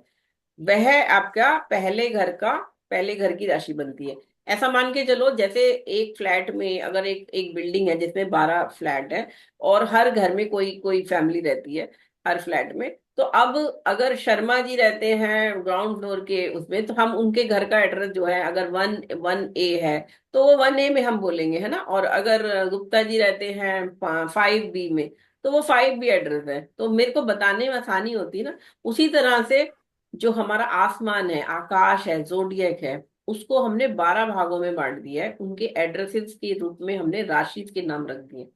[SPEAKER 1] वह आपका पहले घर की राशि बनती है। ऐसा मान के चलो, जैसे एक फ्लैट में अगर एक एक बिल्डिंग है जिसमें 12 फ्लैट है और हर घर में कोई कोई फैमिली रहती है हर फ्लैट में, तो अब अगर शर्मा जी रहते हैं ग्राउंड फ्लोर के उसमें, तो हम उनके घर का एड्रेस जो है, अगर 1A है तो वो 1A में हम बोलेंगे, है ना। और अगर गुप्ता जी रहते हैं 5B में, तो वो 5B एड्रेस है। तो मेरे को बताने में आसानी होती है ना। उसी तरह से जो हमारा आसमान है, आकाश है, जोडियक है, उसको हमने 12 भागों में बांट दिया है। उनके एड्रेसेस के रूप में हमने राशि के नाम रख दिए,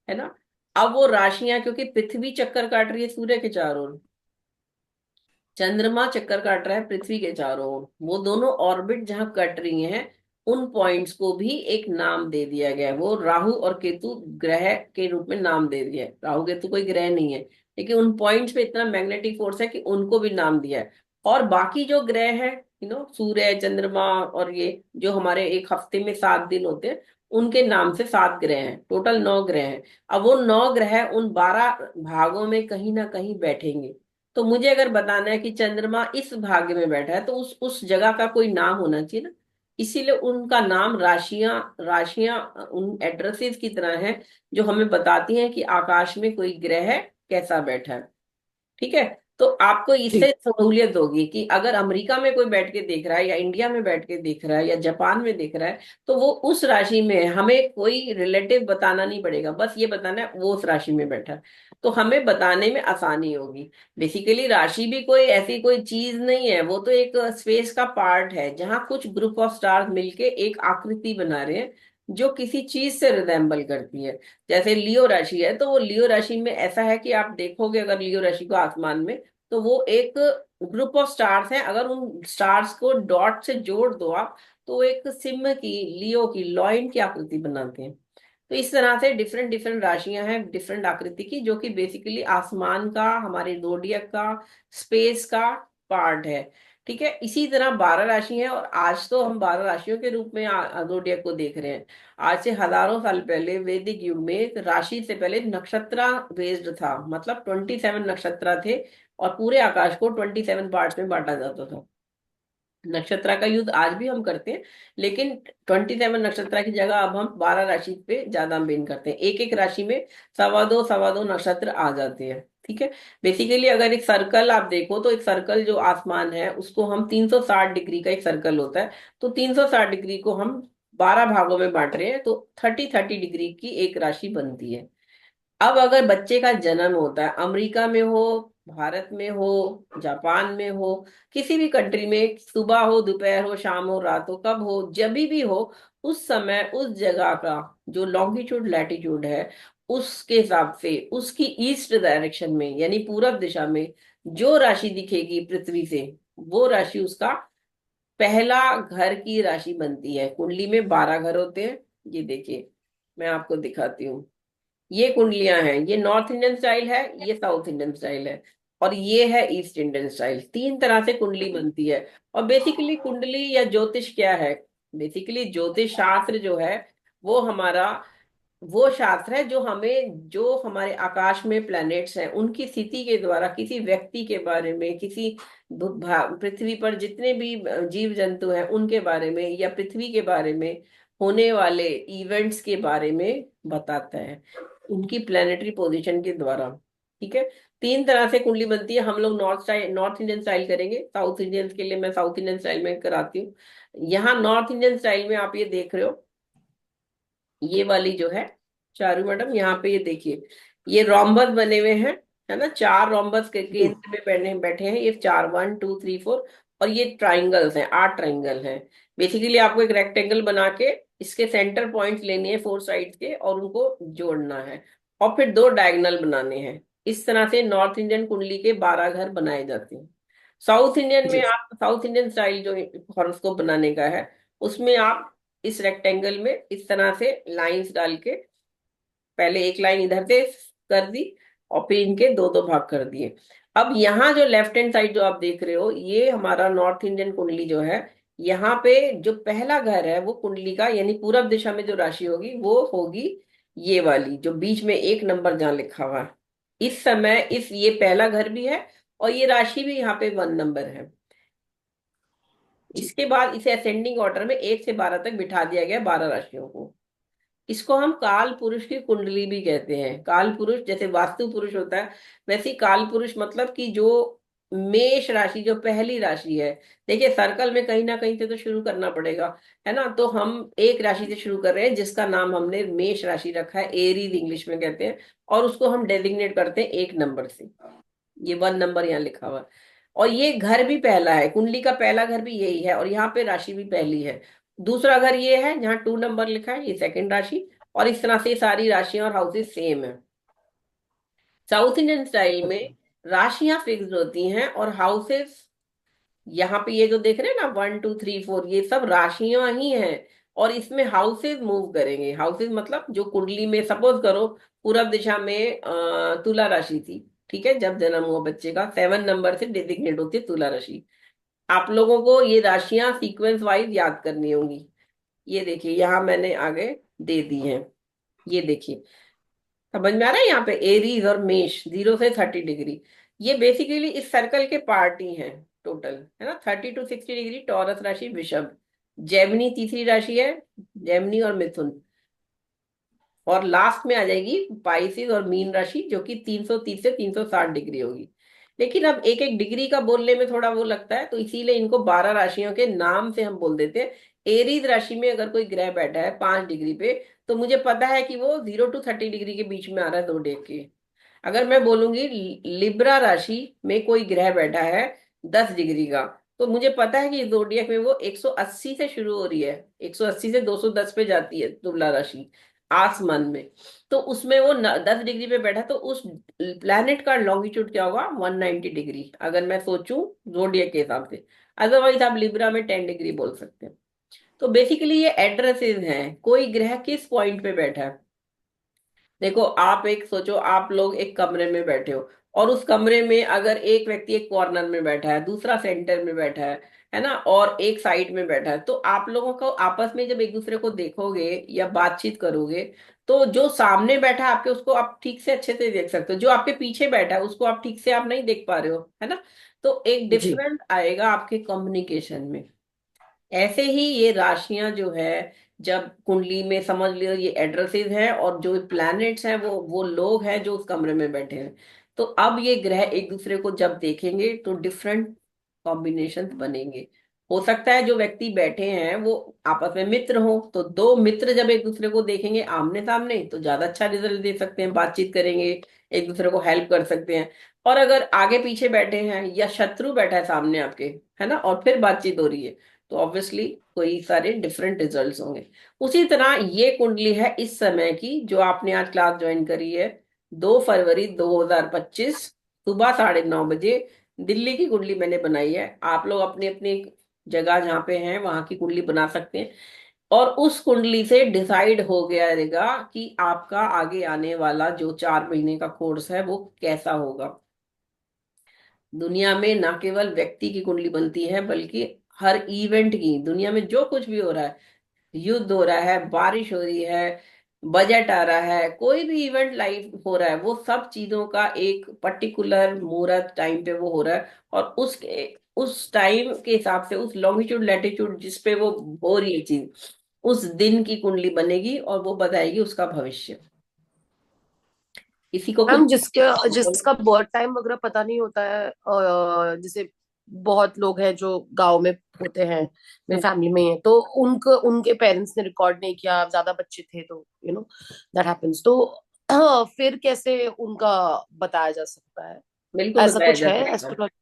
[SPEAKER 1] है ना। अब वो राशियां, क्योंकि पृथ्वी चक्कर काट रही है सूर्य के चारों ओर, चंद्रमा चक्कर काट रहा है पृथ्वी के चारों ओर, वो दोनों ऑर्बिट जहां कट रही हैं उन पॉइंट्स को भी एक नाम दे दिया गया है। वो राहु और केतु ग्रह के रूप में नाम दे दिया है। राहु केतु कोई ग्रह नहीं है, लेकिन उन पॉइंट्स पे इतना मैग्नेटिक फोर्स है कि उनको भी नाम दिया है। और बाकी जो ग्रह है, सूर्य, चंद्रमा, और ये जो हमारे एक हफ्ते में 7 दिन होते हैं, उनके नाम से 7 ग्रह हैं। टोटल 9 ग्रह हैं। अब वो 9 ग्रह उन 12 भागों में कहीं ना कहीं बैठेंगे। तो मुझे अगर बताना है कि चंद्रमा इस भाग्य में बैठा है, तो उस जगह का कोई नाम होना चाहिए ना। इसीलिए उनका नाम राशियां राशियां उन एड्रेसेस की तरह है जो हमें बताती हैं कि आकाश में कोई ग्रह कैसा बैठा है। ठीक है, तो आपको
[SPEAKER 2] जी।
[SPEAKER 1] इससे सहूलियत होगी कि अगर अमेरिका में कोई बैठ के देख रहा है, या इंडिया में बैठ के देख रहा है, या जापान में देख रहा है, तो वो उस राशि में है। हमें कोई रिलेटिव बताना नहीं पड़ेगा, बस ये बताना है वो उस राशि में बैठा है। तो हमें बताने में आसानी होगी। बेसिकली राशि भी कोई ऐसी कोई चीज नहीं है, वो तो एक स्पेस का पार्ट है जहाँ कुछ ग्रुप ऑफ स्टार्स मिलके एक आकृति बना रहे हैं जो किसी चीज से रिजेम्बल करती है। जैसे लियो राशि है, तो वो लियो राशि में ऐसा है कि आप देखोगे अगर लियो राशि को आसमान में, तो वो एक ग्रुप ऑफ स्टार्स हैं। अगर उन स्टार्स को डॉट से जोड़ दो आप, तो वो एक सिंह की, लियो की लॉइन की आकृति बनाते हैं। तो इस तरह से डिफरेंट डिफरेंट राशियां हैं डिफरेंट आकृति की, जो कि बेसिकली आसमान का, हमारे जोडियक का, स्पेस का पार्ट है। ठीक है, इसी तरह 12 राशि हैं। और आज तो हम 12 राशियों के रूप में जोडियक को देख रहे हैं। आज से हजारों साल पहले वैदिक युग में राशि से पहले नक्षत्र बेस्ड था, मतलब 27 नक्षत्र थे और पूरे आकाश को 27 पार्ट्स में बांटा जाता था। नक्षत्र का युद्ध आज भी हम करते हैं, लेकिन 27 नक्षत्र की जगह अब हम 12 राशि पे ज्यादा मेन करते हैं। एक एक राशि में सवा दो नक्षत्र आ जाते हैं। ठीक है, बेसिकली अगर एक सर्कल आप देखो, तो एक सर्कल जो आसमान है उसको हम 360 डिग्री का एक सर्कल होता है, तो 360 डिग्री को हम 12 भागों में बांट रहे हैं, तो 30-30 डिग्री की एक राशि बनती है। अब अगर बच्चे का जन्म होता है, अमेरिका में हो, भारत में हो, जापान में हो, किसी भी कंट्री में, सुबह हो, दोपहर हो, शाम हो, रात हो, कब हो, जब भी हो, उस समय उस जगह का जो लॉन्गिट्यूड लैटिट्यूड है, उसके हिसाब से उसकी ईस्ट डायरेक्शन में यानी पूरब दिशा में जो राशि दिखेगी पृथ्वी से, वो राशि उसका पहला घर की राशि बनती है। कुंडली में 12 घर होते हैं। ये देखिए, मैं आपको दिखाती हूँ। ये कुंडलियां हैं, ये नॉर्थ इंडियन स्टाइल है, ये साउथ इंडियन स्टाइल है, और ये है ईस्ट इंडियन स्टाइल। 3 तरह से कुंडली बनती है। और बेसिकली कुंडली या ज्योतिष क्या है? बेसिकली ज्योतिष शास्त्र जो है वो हमारा वो शास्त्र है जो हमें, जो हमारे आकाश में प्लैनेट्स हैं उनकी स्थिति के द्वारा किसी व्यक्ति के बारे में, किसी पृथ्वी पर जितने भी जीव जंतु हैं उनके बारे में, या पृथ्वी के बारे में होने वाले इवेंट्स के बारे में बताता है, उनकी प्लेनेटरी पोजीशन के द्वारा। ठीक है, 3 तरह से कुंडली बनती है। हम लोग नॉर्थ इंडियन स्टाइल करेंगे। साउथ इंडियंस के लिए मैं साउथ इंडियन स्टाइल में कराती हूँ। यहाँ नॉर्थ इंडियन स्टाइल में आप ये देख रहे हो, ये वाली जो है चारू मैडम, यहाँ पे ये देखिए, ये रोम्बस बने हुए हैं, है ना। 4 रोम्बस के
[SPEAKER 2] जी।
[SPEAKER 1] केंद्र में बैठे बैठे हैं ये 4, 1 2 3 4। और ये ट्राइंगल्स हैं, 8 ट्राइंगल हैं। बेसिकली आपको एक रेक्टेंगल बना के इसके सेंटर पॉइंट्स लेने हैं 4 साइड के, और उनको जोड़ना है, और फिर 2 डायगोनल बनाने हैं। इस तरह से नॉर्थ इंडियन कुंडली के 12 घर बनाए जाते हैं। साउथ इंडियन में
[SPEAKER 2] जी।
[SPEAKER 1] आप, साउथ इंडियन स्टाइल जो हॉरोस्कोप बनाने का है, उसमें आप इस रेक्टेंगल में इस तरह से लाइंस डाल के, पहले एक लाइन इधर से कर दी और फिर इनके 2-2 भाग कर दिए। अब यहाँ जो लेफ्ट हैंड साइड जो आप देख रहे हो, ये हमारा नॉर्थ इंडियन कुंडली जो है, यहाँ पे जो पहला घर है वो कुंडली का, यानी पूरब दिशा में जो राशि होगी वो होगी ये वाली, जो बीच में 1 नंबर जहाँ लिखा हुआ है। इस समय इस ये पहला घर भी है और ये राशि भी यहाँ पे 1 नंबर है।
[SPEAKER 2] जी।
[SPEAKER 1] इसके बाद इसे असेंडिंग ऑर्डर में 1 से 12 तक बिठा दिया गया, 12 राशियों को। इसको हम काल पुरुष की कुंडली भी कहते हैं। काल पुरुष जैसे वास्तु पुरुष होता है, वैसे ही काल पुरुष मतलब कि जो मेष राशि जो पहली राशि है। देखिए सर्कल में कहीं ना कहीं से तो शुरू करना पड़ेगा, है ना। तो हम एक राशि से शुरू कर रहे हैं जिसका नाम हमने मेष राशि रखा है, एरीज इंग्लिश में कहते हैं, और उसको हम डेजिग्नेट करते हैं 1 नंबर से। ये 1 नंबर यहाँ लिखा हुआ है। और ये घर भी पहला है, कुंडली का पहला घर भी यही है, और यहाँ पे राशि भी पहली है। दूसरा घर ये है जहाँ 2 नंबर लिखा है, ये सेकंड राशि। और इस तरह से सारी राशियां और हाउसेस सेम है। साउथ इंडियन स्टाइल में राशियां फिक्स्ड होती हैं और हाउसेस, यहाँ पे ये जो देख रहे हैं ना 1 2 3 4, ये सब राशियां ही हैं। और इसमें हाउसेस मूव करेंगे। हाउसेस मतलब जो कुंडली में सपोज करो पूरब दिशा में तुला राशि थी, ठीक है, जब जन्म हुआ बच्चे का 7 नंबर से डेजिग्नेट होती है तुला राशि। आप लोगों को ये राशियां सीक्वेंस वाइज याद करनी होंगी। ये देखिए यहाँ मैंने आगे दे दी है, ये देखिए समझ में आ रहा है। यहाँ पे एरीज और मेष 0 से 30 डिग्री, ये बेसिकली इस सर्कल के पार्ट ही हैं टोटल, है ना। 30 to 60 डिग्री टॉरस राशि, वृषभ, जेमिनी तीसरी राशि है, जेमिनी और मिथुन, और लास्ट में आ जाएगी पाइसिस और मीन राशि जो कि 330 से 360 डिग्री होगी। लेकिन अब एक एक डिग्री का बोलने में थोड़ा वो लगता है, तो इसीलिए इनको 12 राशियों के नाम से हम बोल देते हैं। एरीज राशि में अगर कोई ग्रह बैठा है 5 डिग्री पे, तो मुझे पता है कि वो 0 to 30 डिग्री के बीच में आ रहा है दो डेग के। अगर मैं बोलूंगी लिब्रा राशि में कोई ग्रह बैठा है 10 डिग्री का, तो मुझे पता है कि जोडियक में वो 180 से शुरू हो रही है, 180 से 210 पे जाती है तुला राशि आसमान में। तो उसमें वो 10 डिग्री पे बैठा, तो उस प्लैनेट का लॉन्गिट्यूड क्या होगा, 190 डिग्री, अगर मैं सोचूं जोडियक के हिसाब से। अदरवाइज आप लिब्रा में 10 डिग्री बोल सकते हैं। तो बेसिकली ये एड्रेसेस हैं, कोई ग्रह किस पॉइंट पे बैठा है। देखो आप एक सोचो, आप लोग एक कमरे में बैठे हो, और उस कमरे में अगर एक व्यक्ति एक कॉर्नर में बैठा है, दूसरा सेंटर में बैठा है ना, और एक साइड में बैठा है, तो आप लोगों को आपस में जब एक दूसरे को देखोगे या बातचीत करोगे, तो जो सामने बैठा है आपके उसको आप ठीक से अच्छे से देख सकते हो, जो आपके पीछे बैठा है उसको आप ठीक से आप नहीं देख पा रहे हो, है ना। तो एक
[SPEAKER 2] जी।
[SPEAKER 1] डिफरेंस आएगा आपके कम्युनिकेशन में। ऐसे ही ये राशियां जो है, जब कुंडली में समझ लियो ये एड्रेसेस हैं, और जो प्लैनेट्स हैं वो लोग हैं जो उस कमरे में बैठे हैं। तो अब ये ग्रह एक दूसरे को जब देखेंगे तो डिफरेंट कॉम्बिनेशन बनेंगे। हो सकता है जो व्यक्ति बैठे हैं वो आपस में मित्र हो, तो दो मित्र जब एक दूसरे को देखेंगे आमने सामने तो ज्यादा अच्छा रिजल्ट दे सकते हैं, बातचीत करेंगे, एक दूसरे को हेल्प कर सकते हैं। और अगर आगे पीछे बैठे हैं या शत्रु बैठा है सामने आपके, है ना, और फिर बातचीत हो रही है, तो ऑब्वियसली कोई सारे डिफरेंट रिजल्ट्स होंगे। उसी तरह ये कुंडली है इस समय की जो आपने आज क्लास ज्वाइन करी है, 2 फरवरी 2025 सुबह 9:30 बजे। दिल्ली की कुंडली मैंने बनाई है। आप लोग अपनी अपनी जगह जहाँ पे हैं वहां की कुंडली बना सकते हैं, और उस कुंडली से डिसाइड हो गया रहेगा कि आपका आगे आने वाला जो 4 महीने का कोर्स है वो कैसा होगा। दुनिया में ना केवल व्यक्ति की कुंडली बनती है, बल्कि हर इवेंट की, दुनिया में जो कुछ भी हो रहा है, युद्ध हो रहा है, बारिश हो रही है, बजट आ रहा है, कोई भी इवेंट लाइव हो रहा है, वो सब चीजों का एक पर्टिकुलर मुहूर्त टाइम पे वो हो रहा है, और उस टाइम के हिसाब से उस लॉन्गिट्यूड लैटिट्यूड जिस पे वो हो रही है चीज, उस दिन की कुंडली बनेगी और वो बताएगी उसका भविष्य। किसी को कुछ
[SPEAKER 2] मैम जिसका बर्थ टाइम वगैरह पता नहीं होता है, जैसे बहुत लोग हैं जो गांव में होते हैं, मेरे फैमिली में है, तो उनके पेरेंट्स ने रिकॉर्ड नहीं किया, ज्यादा बच्चे थे, तो दैट हैपेंस, तो फिर कैसे उनका बताया जा सकता है?
[SPEAKER 1] बिल्कुल
[SPEAKER 2] ऐसा
[SPEAKER 1] बताया
[SPEAKER 2] कुछ
[SPEAKER 1] जा
[SPEAKER 2] है
[SPEAKER 1] सकता है।
[SPEAKER 2] एस्ट्रोलॉजी?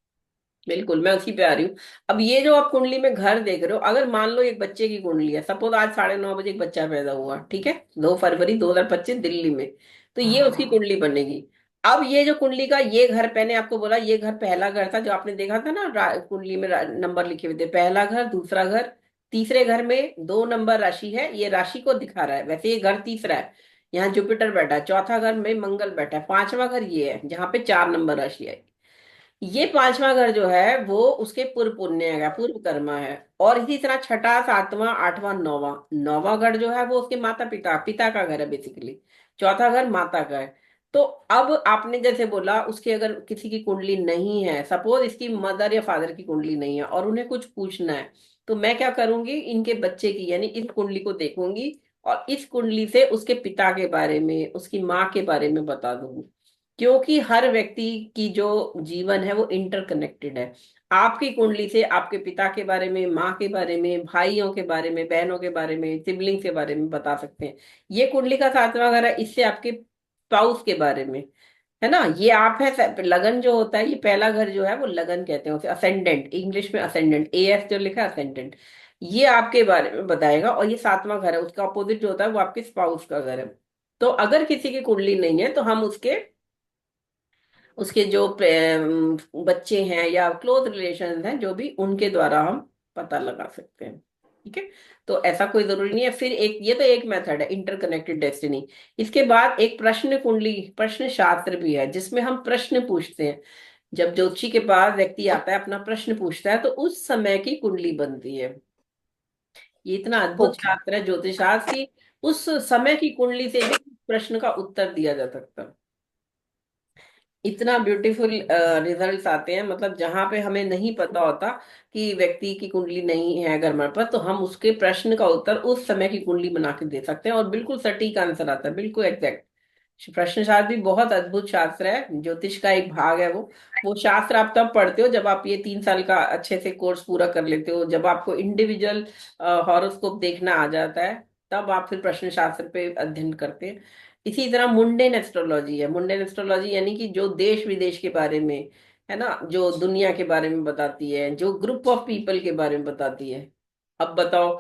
[SPEAKER 1] बिल्कुल मैं उसी पे आ रही हूँ। अब ये जो आप कुंडली में घर देख रहे हो, अगर मान लो एक बच्चे की कुंडली है, सपोज आज 9:30 बजे एक बच्चा पैदा हुआ, ठीक है, 2 फरवरी 2025 दिल्ली में, तो ये उसकी कुंडली बनेगी। अब ये जो कुंडली का ये घर, मैंने आपको बोला ये घर पहला घर था जो आपने देखा था ना, कुंडली में नंबर लिखे हुए थे, पहला घर, दूसरा घर, तीसरे घर में 2 नंबर राशि है, ये राशि को दिखा रहा है, वैसे ये घर तीसरा है, यहाँ जुपिटर बैठा है, चौथा घर में मंगल बैठा है, पांचवा घर ये है जहाँ पे 4 नंबर राशि है। ये पांचवा घर जो है वो उसके पूर्व पुण्य है, पूर्व कर्मा है। और इसी तरह छठा, सातवां, आठवां, नौवां, नौवां घर जो है वो उसके माता पिता पिता का घर है बेसिकली। चौथा घर माता का है। तो अब आपने जैसे बोला उसकी अगर किसी की कुंडली नहीं है, सपोज इसकी मदर या फादर की कुंडली नहीं है और उन्हें कुछ पूछना है, तो मैं क्या करूंगी, इनके बच्चे की यानी इस कुंडली को देखूंगी और इस कुंडली से उसके पिता के बारे में, उसकी माँ के बारे में बता दूंगी। क्योंकि हर व्यक्ति की जो जीवन है वो इंटरकनेक्टेड है। आपकी कुंडली से आपके पिता के बारे में, माँ के बारे में, भाइयों के बारे में, बहनों के बारे में, सिबलिंग के बारे में बता सकते हैं। ये कुंडली का सातवां घर है, इससे आपके स्पाउस के बारे में, है ना। ये आप है लगन जो होता है, ये पहला घर जो है वो लगन कहते हैं उसे, असेंडेंट इंग्लिश में, असेंडेंट एएस जो लिखा है असेंडेंट। ये आपके बारे में बताएगा। और ये सातवां घर है, उसका अपोजिट जो होता है वो आपके स्पाउस का घर है। तो अगर किसी की कुंडली नहीं है तो हम उसके उसके जो बच्चे हैं या क्लोज रिलेशन हैं जो भी, उनके द्वारा हम पता लगा सकते हैं। ठीक है। तो ऐसा कोई जरूरी नहीं है। फिर एक ये तो एक मेथड है इंटरकनेक्टेड डेस्टिनी। इसके बाद एक प्रश्न कुंडली, प्रश्न शास्त्र भी है जिसमें हम प्रश्न पूछते हैं। जब ज्योतिषी के पास व्यक्ति आता है अपना प्रश्न पूछता है तो उस समय की कुंडली बनती है। ये इतना अद्भुत
[SPEAKER 2] ओके।
[SPEAKER 1] शास्त्र है ज्योतिष शास्त्र की। उस समय की कुंडली से भी प्रश्न का उत्तर दिया जा सकता है। इतना ब्यूटीफुल रिजल्ट्स आते हैं, मतलब जहां पे हमें नहीं पता होता कि व्यक्ति की कुंडली नहीं है अगर हमारे पास, तो हम उसके प्रश्न का उत्तर उस समय की कुंडली बना के दे सकते हैं और बिल्कुल सटीक आंसर आता है, बिल्कुल एग्जैक्ट। प्रश्न शास्त्र भी बहुत अद्भुत शास्त्र है, ज्योतिष का एक भाग है वो शास्त्र आप तब पढ़ते हो जब आप ये 3 साल का अच्छे से कोर्स पूरा कर लेते हो, जब आपको इंडिविजुअल हॉरोस्कोप देखना आ जाता है, तब आप फिर प्रश्न शास्त्र पे अध्ययन करते हैं। इसी तरह मुंडेन एस्ट्रोलॉजी है। मुंडेन एस्ट्रोलॉजी यानी कि जो देश विदेश के बारे में, है ना, जो दुनिया के बारे में बताती है, जो ग्रुप ऑफ पीपल के बारे में बताती है। अब बताओ,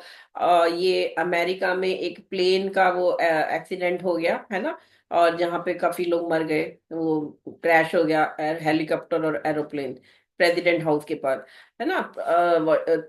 [SPEAKER 1] ये अमेरिका में एक प्लेन का वो एक्सीडेंट हो गया है ना, और जहाँ पे काफी लोग मर गए, वो क्रैश हो गया हेलीकॉप्टर और एरोप्लेन प्रेसिडेंट हाउस के पास, है ना।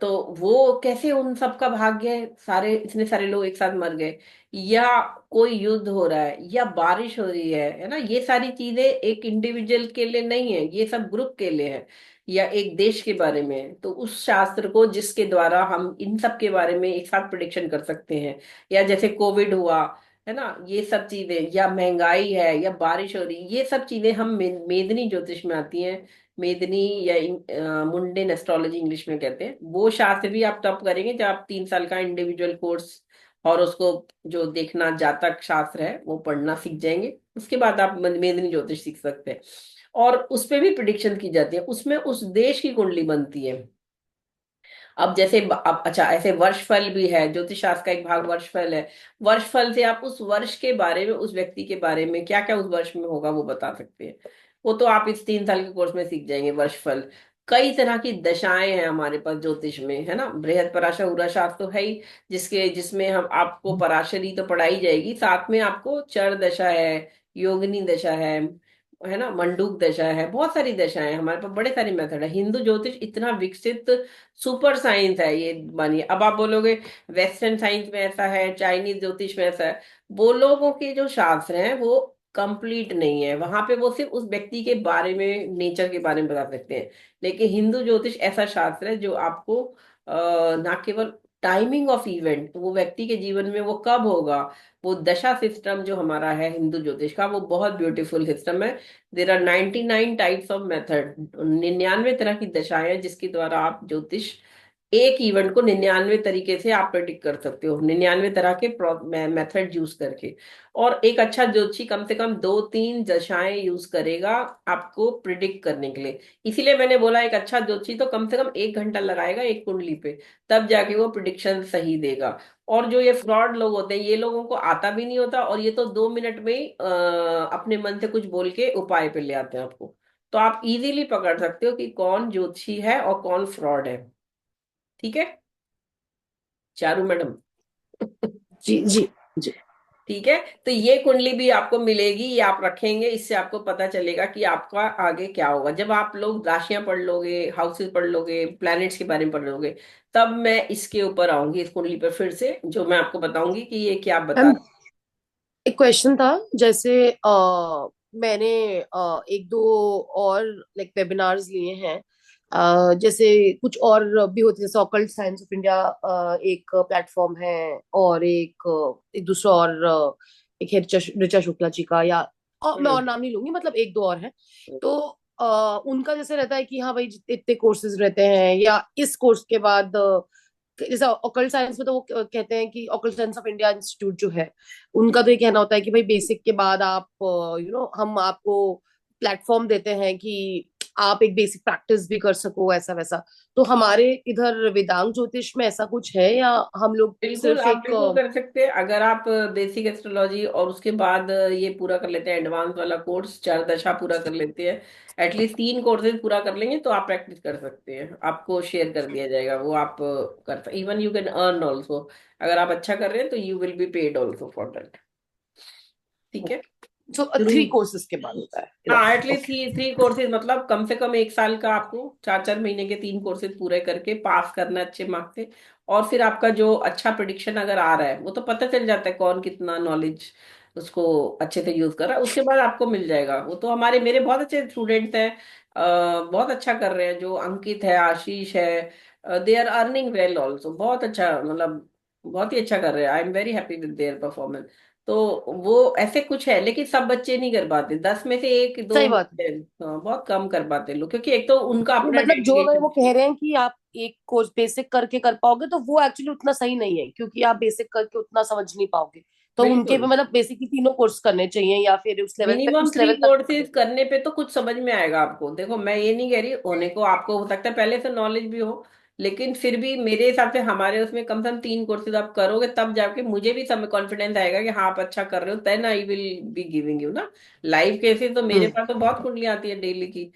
[SPEAKER 1] तो वो कैसे उन सबका भाग्य है, सारे इतने सारे लोग एक साथ मर गए, या कोई युद्ध हो रहा है, या बारिश हो रही है ना, ये सारी चीजें एक इंडिविजुअल के लिए नहीं है, ये सब ग्रुप के लिए है, या एक देश के बारे में है। तो उस शास्त्र को जिसके द्वारा हम इन सब के बारे में एक साथ प्रिडिक्शन कर सकते हैं, या जैसे कोविड हुआ, है ना, ये सब चीजें, या महंगाई है, या बारिश हो रही, ये सब चीजें हम मेदनी ज्योतिष में आती हैं। मेदनी या मुंडेन एस्ट्रोलॉजी इंग्लिश में कहते हैं। वो शास्त्र भी आप तब करेंगे जब आप 3 साल का इंडिविजुअल कोर्स और उसको जो देखना जातक शास्त्र है वो पढ़ना सीख जाएंगे। उसके बाद आप मेदिनी ज्योतिष सीख सकते हैं। और उस पे भी प्रिडिक्शन की जाती है, उसमें उस देश की कुंडली बनती है। अब जैसे अब अच्छा, ऐसे वर्षफल भी है, ज्योतिष शास्त्र का एक भाग वर्षफल है। वर्षफल से आप उस वर्ष के बारे में, उस व्यक्ति के बारे में क्या क्या उस वर्ष में होगा वो बता सकते हैं। वो तो आप इस 3 साल के कोर्स में सीख जाएंगे वर्षफल। कई तरह की दशाएं हैं हमारे पास ज्योतिष में, है ना। बृहद पराशर उरा शास्त्र तो है ही, जिसमें हम आपको पराशरी तो पढ़ाई जाएगी, साथ में आपको चर दशा है, योगिनी दशा है ना, मंडूक दशा है, बहुत सारी दशाएं हैं हमारे पास, बड़े सारे मेथड है। हिंदू ज्योतिष इतना विकसित सुपर साइंस है ये, मानिए। अब आप बोलोगे वेस्टर्न साइंस में ऐसा है, चाइनीज ज्योतिष में ऐसा है, वो लोगों के जो शास्त्र हैं वो कंप्लीट नहीं है, वहां पे वो सिर्फ उस व्यक्ति के बारे में, नेचर के बारे में बता सकते हैं। लेकिन हिंदू ज्योतिष ऐसा शास्त्र है जो आपको ना केवल टाइमिंग ऑफ इवेंट, वो व्यक्ति के जीवन में वो कब होगा, वो दशा सिस्टम जो हमारा है हिंदू ज्योतिष का, वो बहुत ब्यूटीफुल सिस्टम है। There are 99 types of method, 99 तरह की दशाएं हैं जिसके द्वारा आप ज्योतिष, एक इवेंट को 99 तरीके से आप प्रेडिक्ट कर सकते हो, 99 तरह के मेथड यूज करके। और एक अच्छा ज्योतिषी कम से कम 2-3 दशाएं यूज करेगा आपको प्रिडिक्ट करने के लिए। इसीलिए मैंने बोला एक अच्छा ज्योतिषी तो कम से कम 1 घंटा लगाएगा एक कुंडली पे, तब जाके वो प्रिडिक्शन सही देगा। और जो ये फ्रॉड लोग होते हैं, ये लोगों को आता भी नहीं होता, और ये तो 2 मिनट में ही अपने मन से कुछ बोल के उपाय पे ले आते हैं आपको। तो आप इजीली पकड़ सकते हो कि कौन ज्योतिषी है और कौन फ्रॉड है। ठीक है चारू मैडम।
[SPEAKER 2] जी जी जी।
[SPEAKER 1] ठीक है। तो ये कुंडली भी आपको मिलेगी, ये आप रखेंगे, इससे आपको पता चलेगा कि आपका आगे क्या होगा। जब आप लोग राशियां पढ़ लोगे, हाउसेस पढ़ लोगे, प्लैनेट्स के बारे में पढ़ लोगे, तब मैं इसके ऊपर आऊंगी, इस कुंडली पर फिर से, जो मैं आपको बताऊंगी कि ये क्या बता।
[SPEAKER 2] मैम, एक क्वेश्चन था। जैसे मैंने एक दो और लाइक वेबिनार्स लिए हैं। जैसे कुछ और भी होते हैं, जैसे ऑकल्ट साइंस ऑफ इंडिया एक प्लेटफॉर्म है, और एक दूसरा और एक है ऋचा शुक्ला जी का, या मैं
[SPEAKER 1] हम्म।
[SPEAKER 2] और नाम नहीं लूंगी, मतलब एक दो और है। तो उनका जैसे रहता है कि हाँ भाई इतने कोर्सेज रहते हैं, या इस कोर्स के बाद जैसे ऑकल्ट साइंस में तो वो कहते हैं कि occult science of India institute जो है, उनका तो ये कहना होता है कि भाई बेसिक के बाद आप हम आपको प्लेटफॉर्म देते हैं कि आप एक बेसिक प्रैक्टिस भी कर सको, ऐसा वैसा। तो हमारे इधर वेदांग ज्योतिष में ऐसा कुछ है, या हम लोग
[SPEAKER 1] बिल्कुल,
[SPEAKER 2] सिर्फ
[SPEAKER 1] आप
[SPEAKER 2] एक
[SPEAKER 1] बिल्कुल कर सकते हैं अगर आप बेसिक एस्ट्रोलॉजी और उसके बाद ये पूरा कर लेते हैं, एडवांस वाला कोर्स चार दशा पूरा कर लेते हैं, एटलीस्ट तीन कोर्सेज पूरा कर लेंगे तो आप प्रैक्टिस कर सकते हैं। आपको शेयर कर दिया जाएगा, वो आप कर सकते, even you can earn also. अगर आप अच्छा कर रहे हैं तो you will be paid also for that. ठीक है।
[SPEAKER 2] जो 3 कोर्सेज के बाद होता है,
[SPEAKER 1] हाँ,
[SPEAKER 2] enough.
[SPEAKER 1] At least three three courses, मतलब कम से कम एक साल का आपको 4 4 महीने के तीन कोर्सेज पूरे करके पास करना है अच्छे मार्क्स से। और फिर आपका जो अच्छा प्रिडिक्शन अगर आ रहा है वो तो पता चल जाता है कौन कितना नॉलेज उसको अच्छे से यूज कर रहा है, उसके बाद आपको मिल जाएगा। वो तो हमारे मेरे बहुत अच्छे स्टूडेंट्स हैं, बहुत अच्छा कर रहे हैं, जो अंकित है, आशीष है, they are earning well also, बहुत अच्छा, मतलब बहुत ही अच्छा कर रहे हैं। I am very happy with their performance. तो वो ऐसे कुछ है, लेकिन सब बच्चे नहीं कर पाते, 10 में से 1 2
[SPEAKER 2] सही बात है।
[SPEAKER 1] होते हैं। हाँ, बहुत कम कर पाते लोग, क्योंकि एक तो उनका
[SPEAKER 2] नहीं,
[SPEAKER 1] अपना
[SPEAKER 2] मतलब जो अगर
[SPEAKER 1] डेडिकेशन
[SPEAKER 2] वो कह
[SPEAKER 1] चाहिए।
[SPEAKER 2] रहे हैं कि आप एक कोर्स बेसिक करके कर पाओगे, तो वो एक्चुअली उतना सही नहीं है, क्योंकि आप बेसिक करके उतना समझ नहीं पाओगे। तो उनके
[SPEAKER 1] बिल्कुल,
[SPEAKER 2] पे मतलब बेसिकली तीनों कोर्स करने चाहिए, या फिर उस लेवल पे,
[SPEAKER 1] मिनिमम
[SPEAKER 2] उस
[SPEAKER 1] थ्री
[SPEAKER 2] लेवल तक करने
[SPEAKER 1] कोर्सेज
[SPEAKER 2] चाहिए।
[SPEAKER 1] करने पे तो कुछ समझ में आएगा आपको। देखो, मैं ये नहीं कह रही होने को, आपको हो सकता है पहले से नॉलेज भी हो, लेकिन फिर भी मेरे हिसाब से हमारे उसमें कम से कम 3 कोर्सेज आप करोगे तब जाके मुझे भी समय कॉन्फिडेंस आएगा कि हाँ आप अच्छा कर रहे हो, then I will be giving you ना लाइव केसेस। तो मेरे
[SPEAKER 2] हम्म।
[SPEAKER 1] पास तो बहुत कुंडलियां आती है डेली की,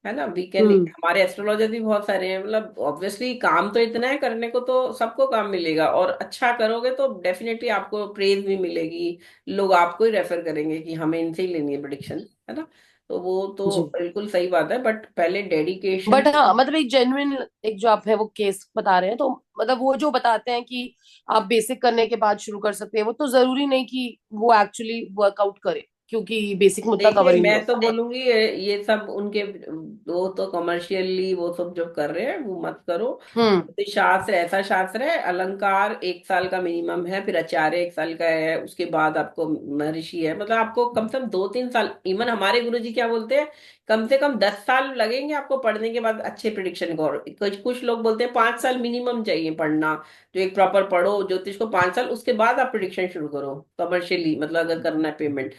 [SPEAKER 1] है ना। वी कैन,
[SPEAKER 2] हम्म।
[SPEAKER 1] हमारे एस्ट्रोलॉजर भी बहुत सारे हैं, मतलब ऑब्वियसली काम तो इतना है करने को, तो सबको काम मिलेगा, और अच्छा करोगे तो डेफिनेटली आपको प्रेज भी मिलेगी। लोग आपको ही रेफर करेंगे कि हमें इनसे ही लेनी है प्रिडिक्शन, है ना। तो वो तो
[SPEAKER 2] जी।
[SPEAKER 1] बिल्कुल सही बात है, बट पहले डेडिकेशन।
[SPEAKER 2] बट हाँ, मतलब एक जेन्युइन एक जो आप है वो केस बता रहे हैं, तो मतलब वो जो बताते हैं कि आप बेसिक करने के बाद शुरू कर सकते हैं, वो तो जरूरी नहीं कि वो एक्चुअली वर्कआउट करे, क्योंकि बेसिक में उतना
[SPEAKER 1] देखिए,
[SPEAKER 2] कवर ही नहीं
[SPEAKER 1] मैं तो
[SPEAKER 2] होता।
[SPEAKER 1] बोलूंगी ये सब उनके, वो तो कमर्शियली वो सब जो कर रहे हैं वो मत करो।
[SPEAKER 2] हम्म।
[SPEAKER 1] तो शास्त्र ऐसा शास्त्र है, अलंकार 1 साल का मिनिमम है, फिर आचार्य 1 साल का है, उसके बाद आपको महर्षि है, मतलब आपको कम से कम 2 3 साल, इवन हमारे गुरुजी क्या बोलते हैं, कम से कम 10 साल लगेंगे आपको पढ़ने के बाद अच्छे प्रिडिक्शन को। और कुछ कुछ लोग बोलते हैं 5 साल मिनिमम चाहिए पढ़ना, जो एक प्रॉपर पढ़ो ज्योतिष को 5 साल, उसके बाद आप प्रिडिक्शन शुरू करो कमर्शियली, मतलब अगर करना है पेमेंट।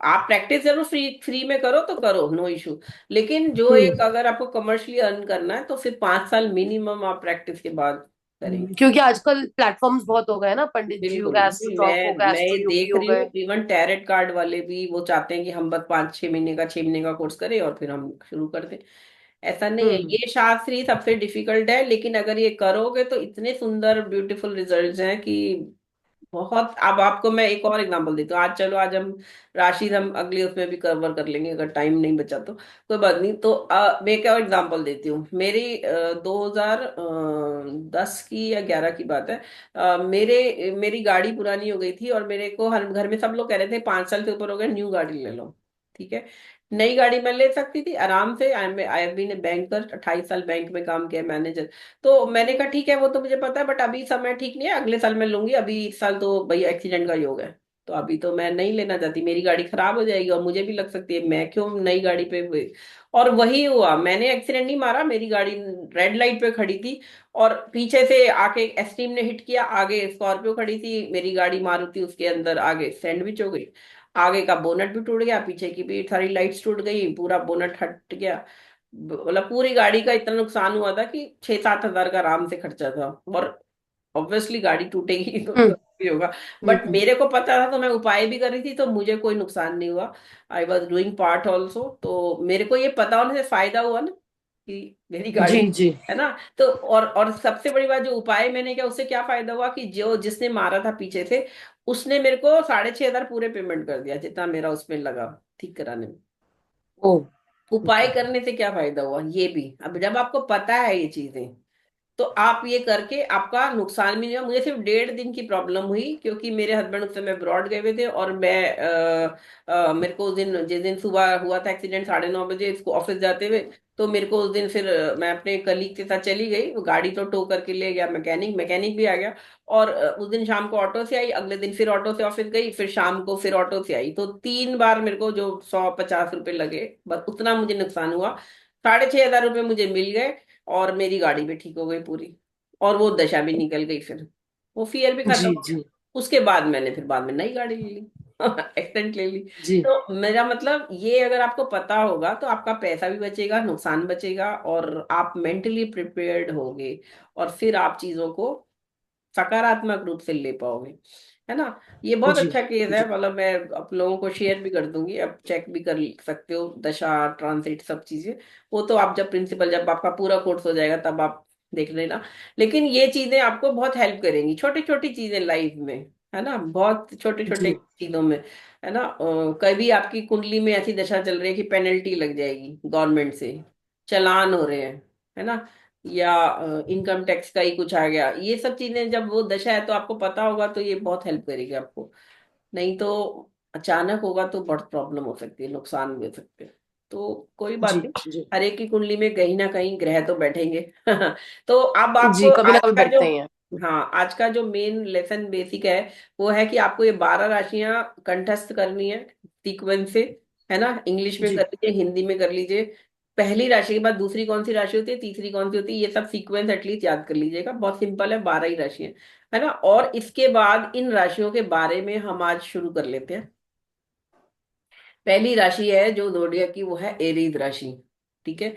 [SPEAKER 1] आप प्रैक्टिस जरूर फ्री फ्री में करो तो करो, नो इशू। लेकिन जो
[SPEAKER 2] हम्म।
[SPEAKER 1] एक अगर आपको कमर्शियली अर्न करना है तो फिर 5 साल मिनिमम आप प्रैक्टिस के बाद करेंगे।
[SPEAKER 2] क्योंकि आजकल प्लेटफॉर्म्स बहुत हो गए ना, पंडित जी हो
[SPEAKER 1] बिल्कुल,
[SPEAKER 2] गए,
[SPEAKER 1] नहीं,
[SPEAKER 2] एस्ट्रो टॉक हो गया,
[SPEAKER 1] मैं
[SPEAKER 2] एस्ट्रो
[SPEAKER 1] ये
[SPEAKER 2] योगी
[SPEAKER 1] देख
[SPEAKER 2] हो
[SPEAKER 1] रही हूँ,
[SPEAKER 2] गए।
[SPEAKER 1] इवन टैरेट कार्ड वाले भी वो चाहते हैं कि हम बस 5 6 महीने का 6 महीने का कोर्स करें और फिर हम शुरू कर दें। ऐसा नहीं है,
[SPEAKER 2] हम्म।
[SPEAKER 1] ये शास्त्री सबसे डिफिकल्ट है, लेकिन अगर ये करोगे तो इतने सुंदर ब्यूटीफुल रिजल्ट्स हैं कि बहुत। अब आपको मैं एक और एग्जांपल देती हूँ, आज चलो आज हम राशि हम अगले उसमें भी कवर कर लेंगे अगर टाइम नहीं बचा तो कोई बात नहीं। तो मैं एक और एग्जांपल देती हूँ, मेरी 2010 की या 11 की बात है। मेरी गाड़ी पुरानी हो गई थी, और मेरे को हर घर में सब लोग कह रहे थे 5 साल से ऊपर हो गए, न्यू गाड़ी ले लो। ठीक है, नई गाड़ी मैं ले सकती थी आराम से, I have been a banker, 28 साल बैंक में काम किया, मैनेजर। तो मैंने कहा ठीक है, वो तो मुझे पता है, बट अभी समय ठीक नहीं है, अगले साल मैं लूंगी, अभी इस साल तो भाई एक्सीडेंट का योग है। तो अभी तो मैं नहीं लेना चाहती, मेरी गाड़ी खराब हो जाएगी और मुझे भी लग सकती है, मैं क्यों नई गाड़ी पे हुए। और वही हुआ, मैंने एक्सीडेंट नहीं मारा, मेरी गाड़ी रेड लाइट पे खड़ी थी, और पीछे से आके एसटीम ने हिट किया, आगे स्कॉर्पियो खड़ी थी, मेरी गाड़ी मारुति उसके अंदर आगे सैंडविच हो गई। आगे का बोनट भी टूट गया, पीछे की भी सारी लाइट्स टूट गई, पूरा बोनट हट गया। मतलब पूरी गाड़ी का इतना नुकसान हुआ था कि 6 7 हजार का आराम से खर्चा था। और ऑब्वियसली गाड़ी टूटेगी तो
[SPEAKER 2] हम्म।
[SPEAKER 1] भी होगा। बट
[SPEAKER 2] हम्म।
[SPEAKER 1] मेरे को पता था तो मैं उपाय भी कर रही थी, तो मुझे कोई नुकसान नहीं हुआ। I was doing part also, तो मेरे को ये पता होने से फायदा हुआ ना कि मेरी गाड़ी,
[SPEAKER 2] जी जी।
[SPEAKER 1] है ना। तो और सबसे बड़ी बात, जो उपाय मैंने किया उससे क्या फायदा हुआ कि जो जिसने मारा था पीछे से, उसने मेरे को 6,500 पूरे पेमेंट कर दिया, जितना मेरा उसमें लगा ठीक कराने में।
[SPEAKER 2] ओ।
[SPEAKER 1] उपाय
[SPEAKER 2] ओके।
[SPEAKER 1] करने से क्या फायदा हुआ, ये भी अब जब आपको पता है ये चीजें, तो आप ये करके आपका नुकसान भी नहीं हुआ। मुझे सिर्फ 1.5 दिन की प्रॉब्लम हुई, क्योंकि मेरे हस्बैंड उस समय अब्रॉड गए हुए थे, और मैं मेरे को उस दिन, जिस दिन सुबह हुआ था एक्सीडेंट 9:30 बजे इसको ऑफिस जाते हुए, तो मेरे को उस दिन फिर मैं अपने कलीग के साथ चली गई, वो गाड़ी तो टो करके ले गया मैकेनिक, मैकेनिक भी आ गया। और उस दिन शाम को ऑटो से आई, अगले दिन फिर ऑटो से ऑफिस गई, फिर शाम को फिर ऑटो से आई, तो 3 बार मेरे को जो 150 रुपये लगे, बस उतना मुझे नुकसान हुआ। 6,500 रुपये मुझे मिल गए, और मेरी गाड़ी भी ठीक हो गई पूरी, और वो दशा भी निकल गई, फिर वो फियर भी खत्म
[SPEAKER 2] जी
[SPEAKER 1] हो गया।
[SPEAKER 2] जी
[SPEAKER 1] उसके बाद मैंने फिर बाद में नई गाड़ी ले ली, एक्सीडेंट ले ली।
[SPEAKER 2] जी
[SPEAKER 1] तो मेरा मतलब ये, अगर आपको पता होगा तो आपका पैसा भी बचेगा, नुकसान बचेगा, और आप मेंटली प्रिपेयर्ड होगे, और फिर आप चीजों को सकारात्मक रूप से ले पाओगे, है ना। ये बहुत
[SPEAKER 2] जी
[SPEAKER 1] अच्छा केस है,
[SPEAKER 2] जी
[SPEAKER 1] मतलब मैं आप लोगों को शेयर भी कर दूंगी, आप चेक भी कर सकते हो, दशा, ट्रांसिट, सब चीजें। वो तो आप जब प्रिंसिपल, जब आपका पूरा कोर्स हो जाएगा तब आप देख लेना। लेकिन ये चीजें आपको बहुत हेल्प करेंगी, छोटी छोटी चीजें लाइफ में, है ना, बहुत छोटे छोटे
[SPEAKER 2] जी
[SPEAKER 1] चीजों में, है ना। कभी आपकी कुंडली में ऐसी दशा चल रही है कि पेनल्टी लग जाएगी गवर्नमेंट से, चालान हो रहे हैं, है ना, या इनकम टैक्स का ही कुछ आ गया, ये सब चीजें जब वो दशा है तो आपको पता होगा, तो ये बहुत हेल्प करेगी आपको। नहीं तो अचानक होगा तो बहुत प्रॉब्लम हो सकती है, नुकसान भी हो सकते हैं। तो कोई बात
[SPEAKER 2] जी
[SPEAKER 1] नहीं,
[SPEAKER 2] जी
[SPEAKER 1] हर एक की कुंडली में कहीं ना कहीं ग्रह तो बैठेंगे। तो अब आपको
[SPEAKER 2] जी कभी ना
[SPEAKER 1] आज
[SPEAKER 2] कभी
[SPEAKER 1] का जो,
[SPEAKER 2] बैठते ही हैं।
[SPEAKER 1] हाँ, आज का जो मेन लेसन बेसिक है, वो है कि आपको ये 12 राशियां कंठस्थ करनी है सीक्वेंस से, है ना। इंग्लिश में कर
[SPEAKER 2] जी
[SPEAKER 1] लीजिए, हिंदी में कर लीजिए। पहली राशि के बाद दूसरी कौन सी राशि होती है, तीसरी कौन सी होती है, ये सब सीक्वेंस एटलीस्ट याद कर लीजिएगा, बहुत सिंपल है, 12 ही राशियां, है ना। और इसके बाद इन राशियों के बारे में हम आज शुरू कर लेते हैं। पहली राशि है जो जोडियक की, वो है एरीद राशि, ठीक है।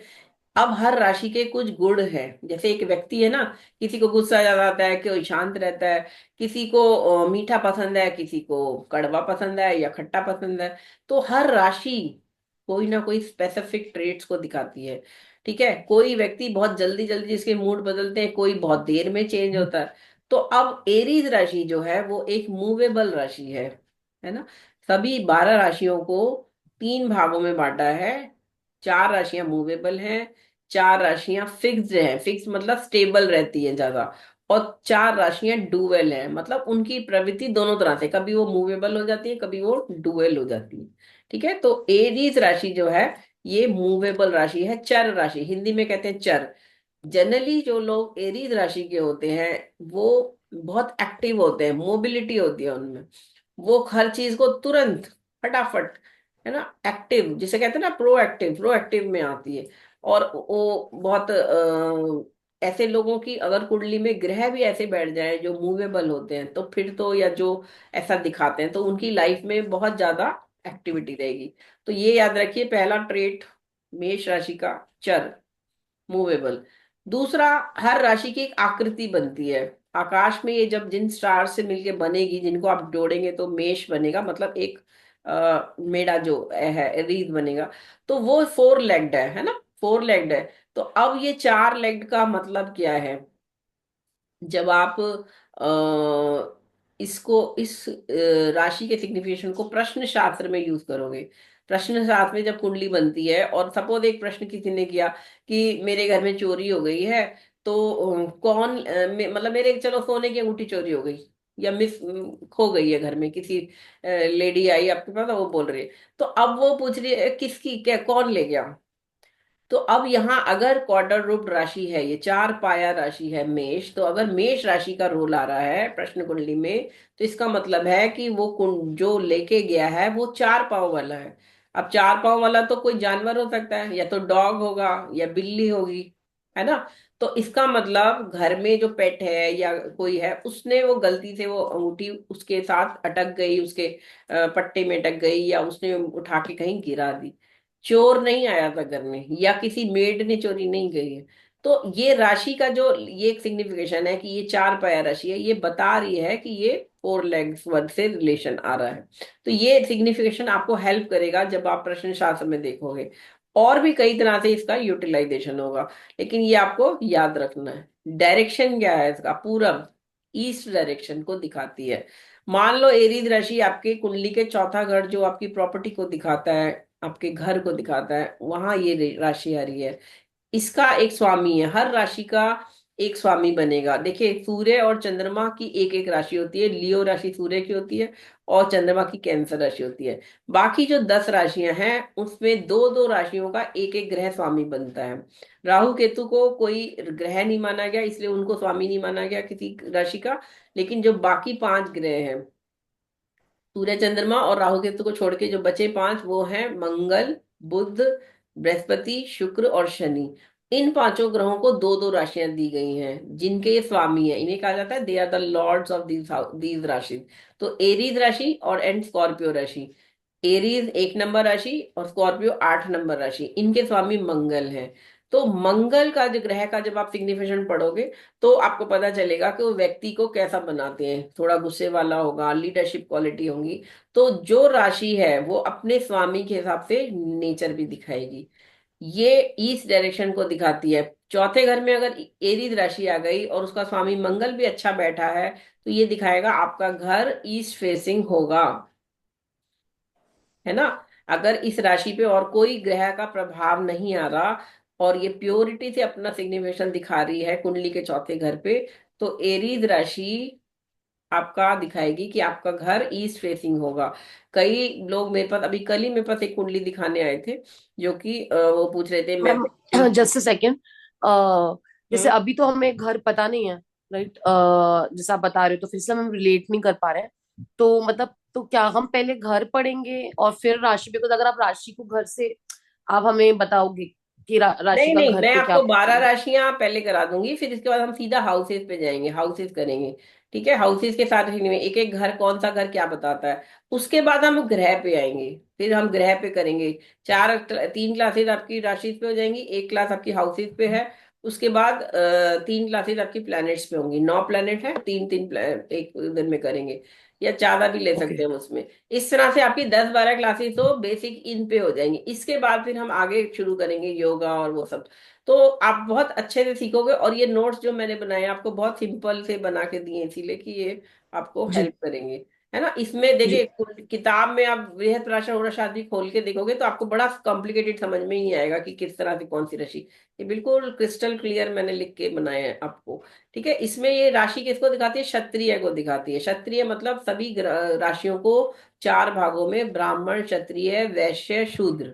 [SPEAKER 1] अब हर राशि के कुछ गुण हैं, जैसे एक व्यक्ति है ना, किसी को गुस्सा ज्यादा आता है, कोई शांत रहता है, किसी को मीठा पसंद है, किसी को कड़वा पसंद है या खट्टा पसंद है। तो हर राशि कोई ना कोई स्पेसिफिक ट्रेट्स को दिखाती है, ठीक है। कोई व्यक्ति बहुत जल्दी जल्दी जिसके मूड बदलते हैं, कोई बहुत देर में चेंज होता है। तो अब एरीज राशि जो है वो एक मूवेबल राशि है ना। सभी 12 राशियों को 3 भागों में बांटा है। 4 राशियां मूवेबल हैं, 4 राशियां फिक्स्ड हैं, फिक्स मतलब स्टेबल रहती है ज्यादा, और 4 राशियां डुअल हैं, मतलब उनकी प्रवृत्ति दोनों तरह से, कभी वो मूवेबल हो जाती है, कभी वो डुअल हो जाती है, ठीक है। तो एरीज राशि जो है ये मूवेबल राशि है, चर राशि, हिंदी में कहते हैं चर। जनरली जो लोग एरीज राशि के होते हैं वो बहुत एक्टिव होते हैं, मोबिलिटी होती है उनमें, वो हर चीज को तुरंत, फटाफट, है ना, एक्टिव जिसे कहते हैं ना, प्रोएक्टिव, प्रोएक्टिव में आती है। और वो बहुत ऐसे लोगों की अगर कुंडली में ग्रह भी ऐसे बैठ जाए जो मूवेबल होते हैं, तो फिर तो, या जो ऐसा दिखाते हैं, तो उनकी लाइफ में बहुत ज्यादा एक्टिविटी रहेगी। तो ये याद रखिए, पहला ट्रेट मेष राशि का, चर, मूवेबल। दूसरा, हर राशि की एक आकृति बनती है आकाश में, ये जब जिन स्टार से मिलके बनेगी, जिनको आप जोड़ेंगे तो मेष बनेगा, मतलब एक मेढा जो है, रीत बनेगा। तो वो 4 लेग्ड है ना, 4 लेग्ड है। तो अब ये 4 लेग्ड का मतलब क्या है, जब आप इसको, इस राशि के सिग्निफिकेशन को प्रश्न शास्त्र में यूज करोगे, प्रश्न शास्त्र में जब कुंडली बनती है, और सपोज एक प्रश्न किसी ने किया कि मेरे घर में चोरी हो गई है, तो कौन मतलब मेरे, चलो सोने की अंगूठी चोरी हो गई, या मिस खो गई है घर में, किसी लेडी आई आपके पास, वो बोल रही है, तो अब वो पूछ रही है किसकी, क्या, कौन ले गया। तो अब यहाँ अगर क्वाड्र रूप राशि है, ये 4 पाया राशि है मेष, तो अगर मेष राशि का रोल आ रहा है प्रश्न कुंडली में, तो इसका मतलब है कि वो कुंड जो लेके गया है वो 4 पाँव वाला है। अब 4 पाँव वाला तो कोई जानवर हो सकता है, या तो डॉग होगा या बिल्ली होगी, है ना। तो इसका मतलब घर में जो पेट है या कोई है, उसने वो गलती से वो अंगूठी उसके साथ अटक गई, उसके पट्टे में अटक गई, या उसने उठा के कहीं गिरा दी। चोर नहीं आया था घर में, या किसी मेड ने चोरी नहीं गई है। तो ये राशि का जो ये एक सिग्निफिकेशन है कि ये 4 पाया राशि है, ये बता रही है कि ये 4 लेग्स वर्ड से रिलेशन आ रहा है। तो ये सिग्निफिकेशन आपको हेल्प करेगा जब आप प्रश्न शास्त्र में देखोगे। और भी कई तरह से इसका यूटिलाइजेशन होगा, लेकिन ये आपको याद रखना है। डायरेक्शन क्या है इसका, पूरब, ईस्ट डायरेक्शन को दिखाती है। मान लो एरीज राशि आपके कुंडली के चौथा घर, जो आपकी प्रॉपर्टी को दिखाता है, आपके घर को दिखाता है, वहां ये राशि आ रही है। इसका एक स्वामी है, हर राशि का एक स्वामी बनेगा। देखिए, सूर्य और चंद्रमा की एक एक राशि होती है। लियो राशि सूर्य की होती है और चंद्रमा की कैंसर राशि होती है। बाकी जो 10 राशियां हैं उसमें दो दो राशियों का एक एक ग्रह स्वामी बनता है। राहु केतु को कोई ग्रह नहीं माना गया, इसलिए उनको स्वामी नहीं माना गया किसी राशि का। लेकिन जो बाकी 5 ग्रह हैं, सूर्य चंद्रमा और राहु केतु को छोड़ के जो बचे 5, वो हैं मंगल, बुध, बृहस्पति, शुक्र और शनि। इन पांचों ग्रहों को दो दो राशियां दी गई हैं जिनके ये स्वामी हैं। इन्हें कहा जाता है they are the lords of these rashi. तो एरीज राशि और एंड स्कॉर्पियो राशि। एरीज 1 नंबर राशि और स्कॉर्पियो 8 नंबर राशि, इनके स्वामी मंगल हैं। तो मंगल का जो ग्रह का जब आप सिग्निफिकेशन पढ़ोगे तो आपको पता चलेगा कि वो व्यक्ति को कैसा बनाते हैं। थोड़ा गुस्से वाला होगा, लीडरशिप क्वालिटी होंगी। तो जो राशि है वो अपने स्वामी के हिसाब से नेचर भी दिखाएगी। ये ईस्ट डायरेक्शन को दिखाती है। चौथे घर में अगर एरीज राशि आ गई और उसका स्वामी मंगल भी अच्छा बैठा है तो ये दिखाएगा आपका घर ईस्ट फेसिंग होगा, है ना। अगर इस राशि पे और कोई ग्रह का प्रभाव नहीं आ रहा और ये प्योरिटी से अपना सिग्निफिकेशन दिखा रही है कुंडली के चौथे घर पे, तो एरीज राशि आपका दिखाएगी कि आपका घर ईस्ट फेसिंग होगा। कई लोग मेरे पास अभी कल ही मेरे पास एक कुंडली दिखाने आए थे, जो कि वो पूछ रहे थे मैं।
[SPEAKER 2] मैम जस्ट अ सेकेंड, जैसे
[SPEAKER 1] हम्म।
[SPEAKER 2] अभी तो हमें घर पता नहीं है, राइट? जैसे आप बता रहे हो तो फिर से हम रिलेट नहीं कर पा रहे हैं। तो मतलब तो क्या हम पहले घर पढ़ेंगे और फिर राशि पे? अगर आप राशि को घर से आप हमें बताओगे कि राशि
[SPEAKER 1] नहीं
[SPEAKER 2] का
[SPEAKER 1] नहीं,
[SPEAKER 2] घर
[SPEAKER 1] मैं
[SPEAKER 2] पे क्या
[SPEAKER 1] आपको 12 राशियां
[SPEAKER 2] पढ़ेंगे।
[SPEAKER 1] पहले करा दूंगी, फिर इसके बाद हम सीधा हाउसेस पे जाएंगे, हाउसेस करेंगे। ठीक है, हाउसेस के साथ ही में एक एक घर, कौन सा घर क्या बताता है। उसके बाद हम ग्रह पे आएंगे, फिर हम ग्रह पे करेंगे। 3 क्लासेस आपकी राशि पे हो जाएंगी, एक क्लास आपकी हाउसेस पे है। उसके बाद 3 क्लासेस आपकी प्लैनेट्स पे होंगी। 9 प्लैनेट है, तीन तीन एक दिन में करेंगे, या ज्यादा भी ले
[SPEAKER 2] ओके।
[SPEAKER 1] सकते हैं हम उसमें। इस तरह से आपकी 10-12 क्लासेस तो बेसिक इन पे हो जाएंगी। इसके बाद फिर हम आगे शुरू करेंगे योगा और वो सब। तो आप बहुत अच्छे से सीखोगे। और ये नोट्स जो मैंने बनाए आपको बहुत सिंपल से बना के दिए, इसीलिए कि ये आपको
[SPEAKER 2] जी
[SPEAKER 1] हेल्प करेंगे, है ना। इसमें देखिए
[SPEAKER 2] जी
[SPEAKER 1] किताब में आप बृहत प्राचर और शादी खोल के देखोगे तो आपको बड़ा कॉम्प्लिकेटेड समझ में ही नहीं आएगा कि किस तरह से कौन सी राशि। ये बिल्कुल क्रिस्टल क्लियर मैंने लिख के बनाए हैं आपको। ठीक है, इसमें ये राशि किसको दिखाती है? क्षत्रिय को दिखाती है। क्षत्रिय मतलब सभी राशियों को 4 भागों में, ब्राह्मण, क्षत्रिय, वैश्य, शूद्र,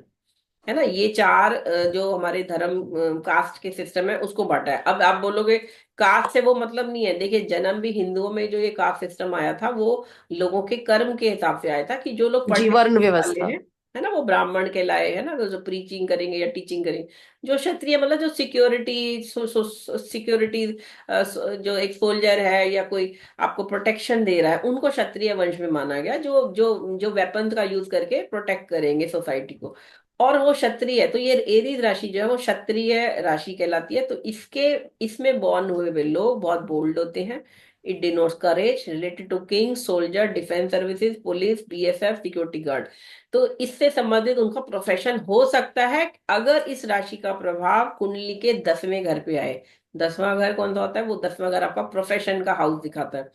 [SPEAKER 1] है ना। ये 4 जो हमारे धर्म कास्ट के सिस्टम है उसको बांटा है। अब आप बोलोगे कास्ट से वो मतलब नहीं है। देखिए, जन्म भी हिंदुओं में जो ये कास्ट सिस्टम आया था वो लोगों के कर्म के हिसाब से आया था, कि जो लोग
[SPEAKER 2] जी,
[SPEAKER 1] पढ़ने
[SPEAKER 2] वर्ण
[SPEAKER 1] लिखने वाले
[SPEAKER 2] व्यवस्था।
[SPEAKER 1] हैं, है ना, वो ब्राह्मण कहलाए, है ना, जो प्रीचिंग करेंगे या टीचिंग करेंगे। जो क्षत्रिय मतलब जो सिक्योरिटी, सिक्योरिटी, जो एक सोल्जर है या कोई आपको प्रोटेक्शन दे रहा है, उनको क्षत्रिय वंश में माना गया, जो जो जो वेपन का यूज करके प्रोटेक्ट करेंगे सोसाइटी को। और वो क्षत्रिय है, तो ये एरीज राशि जो है वो क्षत्रिय राशि कहलाती है। तो इसके इसमें बॉर्न हुए हुए लोग बहुत बोल्ड होते हैं। It denotes courage related to king, soldier, defence services, police, BSF, security guard. तो इससे संबंधित उनका प्रोफेशन हो सकता है अगर इस राशि का प्रभाव कुंडली के 10वें घर पे आए। 10वां घर कौन सा होता है? वो 10वां घर आपका प्रोफेशन का हाउस दिखाता है।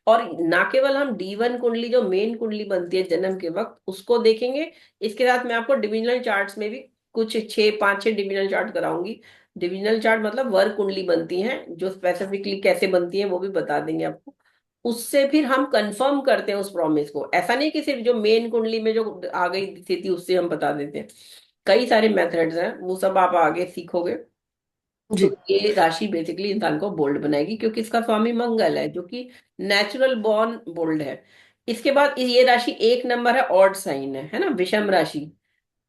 [SPEAKER 1] और ना केवल हम D1 कुंडली, जो मेन कुंडली बनती है जन्म के वक्त, उसको देखेंगे। इसके साथ मैं आपको डिविजनल चार्ट्स में भी कुछ 5-6 डिविजनल चार्ट कराऊंगी। डिविजनल चार्ट मतलब वर्ग कुंडली बनती हैं, जो स्पेसिफिकली कैसे बनती हैं वो भी बता देंगे आपको। उससे फिर हम कंफर्म करते हैं उस प्रॉमिस को। ऐसा नहीं कि सिर्फ जो मेन कुंडली में जो आ गई स्थिति उससे हम बता देते हैं। कई सारे मेथड्स हैं, वो सब आप आगे सीखोगे। तो
[SPEAKER 2] जी।
[SPEAKER 1] ये राशि बेसिकली इंसान को बोल्ड बनाएगी, क्योंकि इसका स्वामी मंगल है जो कि नेचुरल बॉर्न बोल्ड है। इसके बाद ये राशि 1 नंबर है, ऑड साइन है ना, विषम राशि।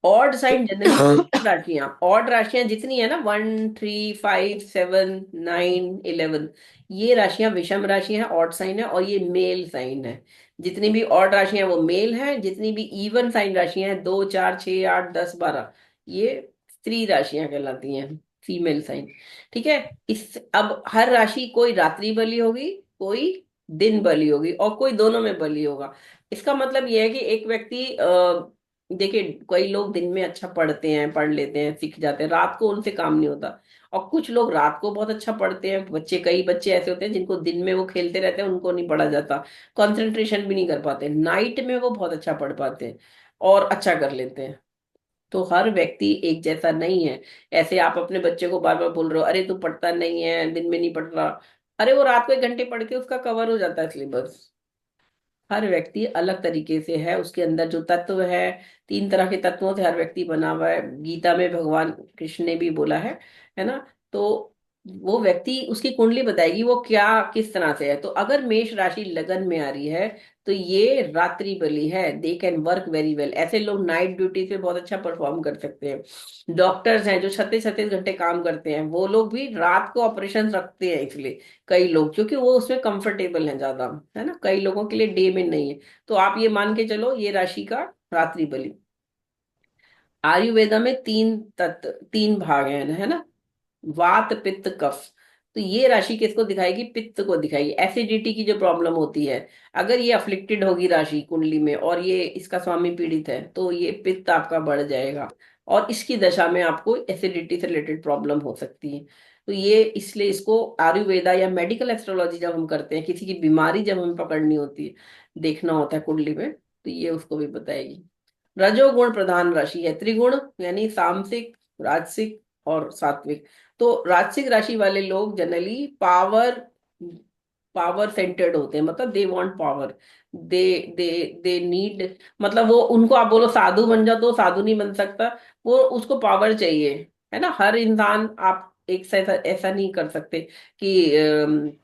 [SPEAKER 1] ऑड साइन जनरली राशियां, ऑड राशियां जितनी है ना, 1, 3, 5, 7, 9, 11, ये राशियां विषम राशि हैं, ऑड साइन है, और ये मेल साइन है। जितनी भी ऑड राशियां वो मेल हैं, जितनी भी इवन साइन राशियां हैं, 2, 4, 6, 8, 10, 12, ये स्त्री राशियां कहलाती हैं, फीमेल साइन। ठीक है। इस अब हर राशि, कोई रात्रि बली होगी, कोई दिन बली होगी, और कोई दोनों में बली होगा। इसका मतलब यह है कि एक व्यक्ति देखिए, कई लोग दिन में अच्छा पढ़ते हैं, पढ़ लेते हैं, सीख जाते हैं, रात को उनसे काम नहीं होता। और कुछ लोग रात को बहुत अच्छा पढ़ते हैं। कई बच्चे ऐसे होते हैं जिनको दिन में वो खेलते रहते हैं, उनको नहीं पढ़ा जाता, कंसंट्रेशन भी नहीं कर पाते। नाइट में वो बहुत अच्छा पढ़ पाते हैं और अच्छा कर लेते हैं। तो हर व्यक्ति एक जैसा नहीं है। ऐसे आप अपने बच्चे को बार बार बोल रहे हो, अरे तू पढ़ता नहीं है, दिन में नहीं पढ़ रहा, अरे वो रात को 1 घंटे पढ़ के उसका कवर हो जाता है सिलेबस। हर व्यक्ति अलग तरीके से है, उसके अंदर जो तत्व है, 3 तरह के तत्वों से हर व्यक्ति बना हुआ है, गीता में भगवान कृष्ण ने भी बोला है ना। तो वो व्यक्ति, उसकी कुंडली बताएगी वो क्या किस तरह से है। तो अगर मेष राशि लगन में आ रही है तो ये रात्रि बली है, they can work very well. ऐसे लोग नाइट ड्यूटी से बहुत अच्छा परफॉर्म कर सकते हैं। डॉक्टर्स हैं जो 36-36 घंटे काम करते हैं, वो लोग भी रात को ऑपरेशन रखते हैं इसलिए, कई लोग, क्योंकि वो उसमें कंफर्टेबल हैं ज्यादा, है ना। कई लोगों के लिए डे में नहीं है। तो आप ये मान के चलो ये राशि का रात्रि बलि। आयुर्वेदा में 3 तत्व, 3 भाग हैं, है ना, वात पित्त कफ। तो ये राशि किसको दिखाएगी? पित्त को दिखाएगी। एसिडिटी की जो प्रॉब्लम होती है, अगर ये अफ्लिक्टेड होगी राशि कुंडली में और ये इसका स्वामी पीड़ित है, तो ये पित्त आपका बढ़ जाएगा और इसकी दशा में आपको एसिडिटी से रिलेटेड प्रॉब्लम हो सकती है। तो ये इसलिए इसको आयुर्वेदा या मेडिकल एस्ट्रोलॉजी जब हम करते हैं, किसी की बीमारी जब हमें पकड़नी होती है, देखना होता है कुंडली में, तो ये उसको भी बताएगी। रजोगुण प्रधान राशि है, त्रिगुण यानी तामसिक, राजसिक और सात्विक। तो राजसिक राशि वाले लोग जनरली पावर पावर सेंटर्ड होते हैं, मतलब they want power, they they they need, मतलब वो, उनको आप बोलो साधु बन जाओ तो साधु नहीं बन सकता, वो उसको पावर चाहिए, है ना। हर इंसान आप एक से ऐसा ऐसा नहीं कर सकते कि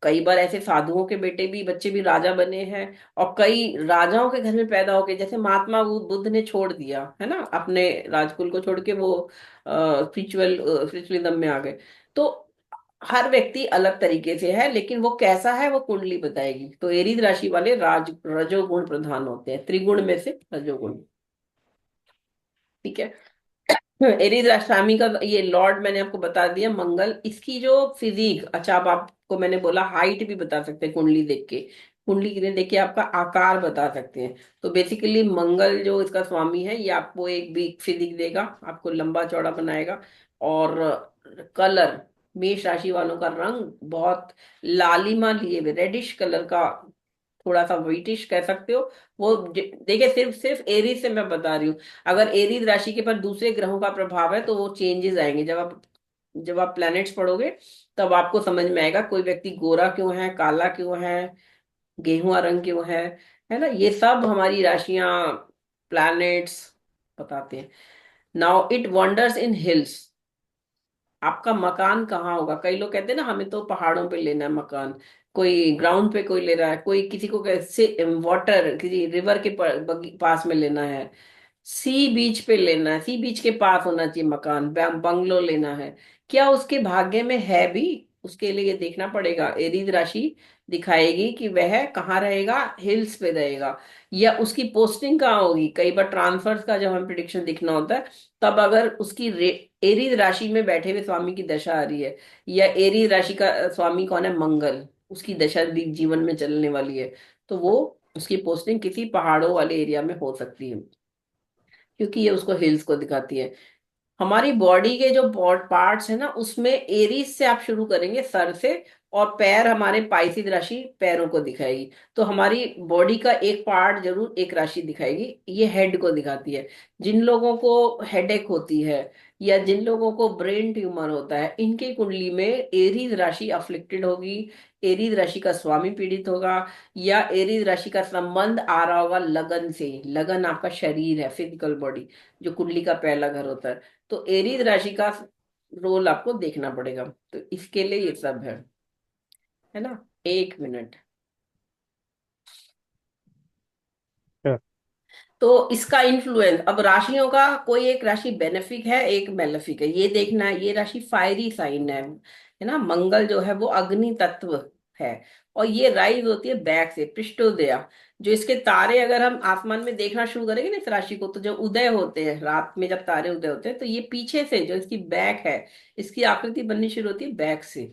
[SPEAKER 1] कई बार ऐसे साधुओं के बेटे भी, बच्चे भी राजा बने हैं, और कई राजाओं के घर में पैदा होके, जैसे महात्मा बुद्ध ने छोड़ दिया है ना, अपने राजकुल को छोड़ के वो स्पिरिचुअलिज्म में आ गए। तो हर व्यक्ति अलग तरीके से है, लेकिन वो कैसा है वो कुंडली बताएगी। तो एरीज राशि वाले रजोगुण प्रधान होते हैं, त्रिगुण में से रजोगुण। ठीक है। एरीज राशि का ये लॉर्ड मैंने आपको बता दिया मंगल। इसकी जो फिजिक, अच्छा अब आपको मैंने बोला हाइट भी बता सकते हैं कुंडली देख के, कुंडली के देख के आपका आकार बता सकते हैं। तो बेसिकली मंगल जो इसका स्वामी है, ये आपको एक बिग फिजिक देगा, आपको लंबा चौड़ा बनाएगा। और कलर, मेष राशि वालों का रंग बहुत लालिमा लिए हुए रेडिश कलर का, थोड़ा सा व्हाइटिश कह सकते हो। वो देखिए, सिर्फ सिर्फ एरीज से मैं बता रही हूँ। अगर एरीज राशि के पर दूसरे ग्रहों का प्रभाव है तो वो चेंजेस आएंगे। जब आप प्लैनेट्स पढ़ोगे तब आपको समझ में आएगा कोई व्यक्ति गोरा क्यों है, काला क्यों है, गेहुआ रंग क्यों है ना। ये सब हमारी राशियां, प्लैनेट्स बताते हैं। Now it wonders in hills. आपका मकान कहाँ होगा? कई लोग कहते हैं ना हमें तो पहाड़ों पे लेना है मकान, कोई ग्राउंड पे कोई ले रहा है, कोई किसी को कैसे वाटर किसी रिवर के पास में लेना है, सी बीच पे लेना है, सी बीच के पास होना चाहिए मकान, बंगलो लेना है। क्या उसके भाग्य में है भी? उसके लिए देखना पड़ेगा। एरीज राशि दिखाएगी कि वह कहाँ रहेगा, हिल्स पे रहेगा, या उसकी पोस्टिंग कहाँ होगी। कई बार ट्रांसफर्स का जब हमें प्रिडिक्शन दिखना होता है, तब अगर उसकी एरीज राशि में बैठे हुए स्वामी की दशा आ रही है, या एरीज राशि का स्वामी कौन है, मंगल, उसकी दशा भी जीवन में चलने वाली है, तो वो उसकी पोस्टिंग किसी पहाड़ों वाले एरिया में हो सकती है, क्योंकि ये उसको हिल्स को दिखाती है। हमारी बॉडी के जो पार्ट्स है ना, उसमें एरीज से आप शुरू करेंगे, सर से, और पैर हमारे पाइसिस राशि पैरों को दिखाएगी। तो हमारी बॉडी का एक पार्ट जरूर एक राशि दिखाएगी, ये हेड को दिखाती है। जिन लोगों को हेडेक होती है या जिन लोगों को ब्रेन ट्यूमर होता है, इनकी कुंडली में एरीज राशि अफ्लिक्टेड होगी, एरीज राशि का स्वामी पीड़ित होगा, या एरीज राशि का संबंध आ रहा होगा लगन से। लगन आपका शरीर है, फिजिकल बॉडी, जो कुंडली का पहला घर होता है। तो एरीज राशि का रोल आपको देखना पड़ेगा। तो इसके लिए ये सब है ना। 1 मिनट।
[SPEAKER 3] Sure.
[SPEAKER 1] तो इसका इन्फ्लुएंस, अब राशियों का कोई एक राशि बेनिफिक है, एक मेलेफिक है, ये देखना है। ये राशि फायरी साइन है ना। मंगल जो है वो अग्नि तत्व है, और ये राइज होती है बैक से, पृष्ठोदया। जो इसके तारे अगर हम आसमान में देखना शुरू करेंगे ना इस राशि को, तो जब उदय होते हैं रात में, जब तारे उदय होते हैं, तो ये पीछे से जो इसकी बैक है, इसकी आकृति बननी शुरू होती है बैक से।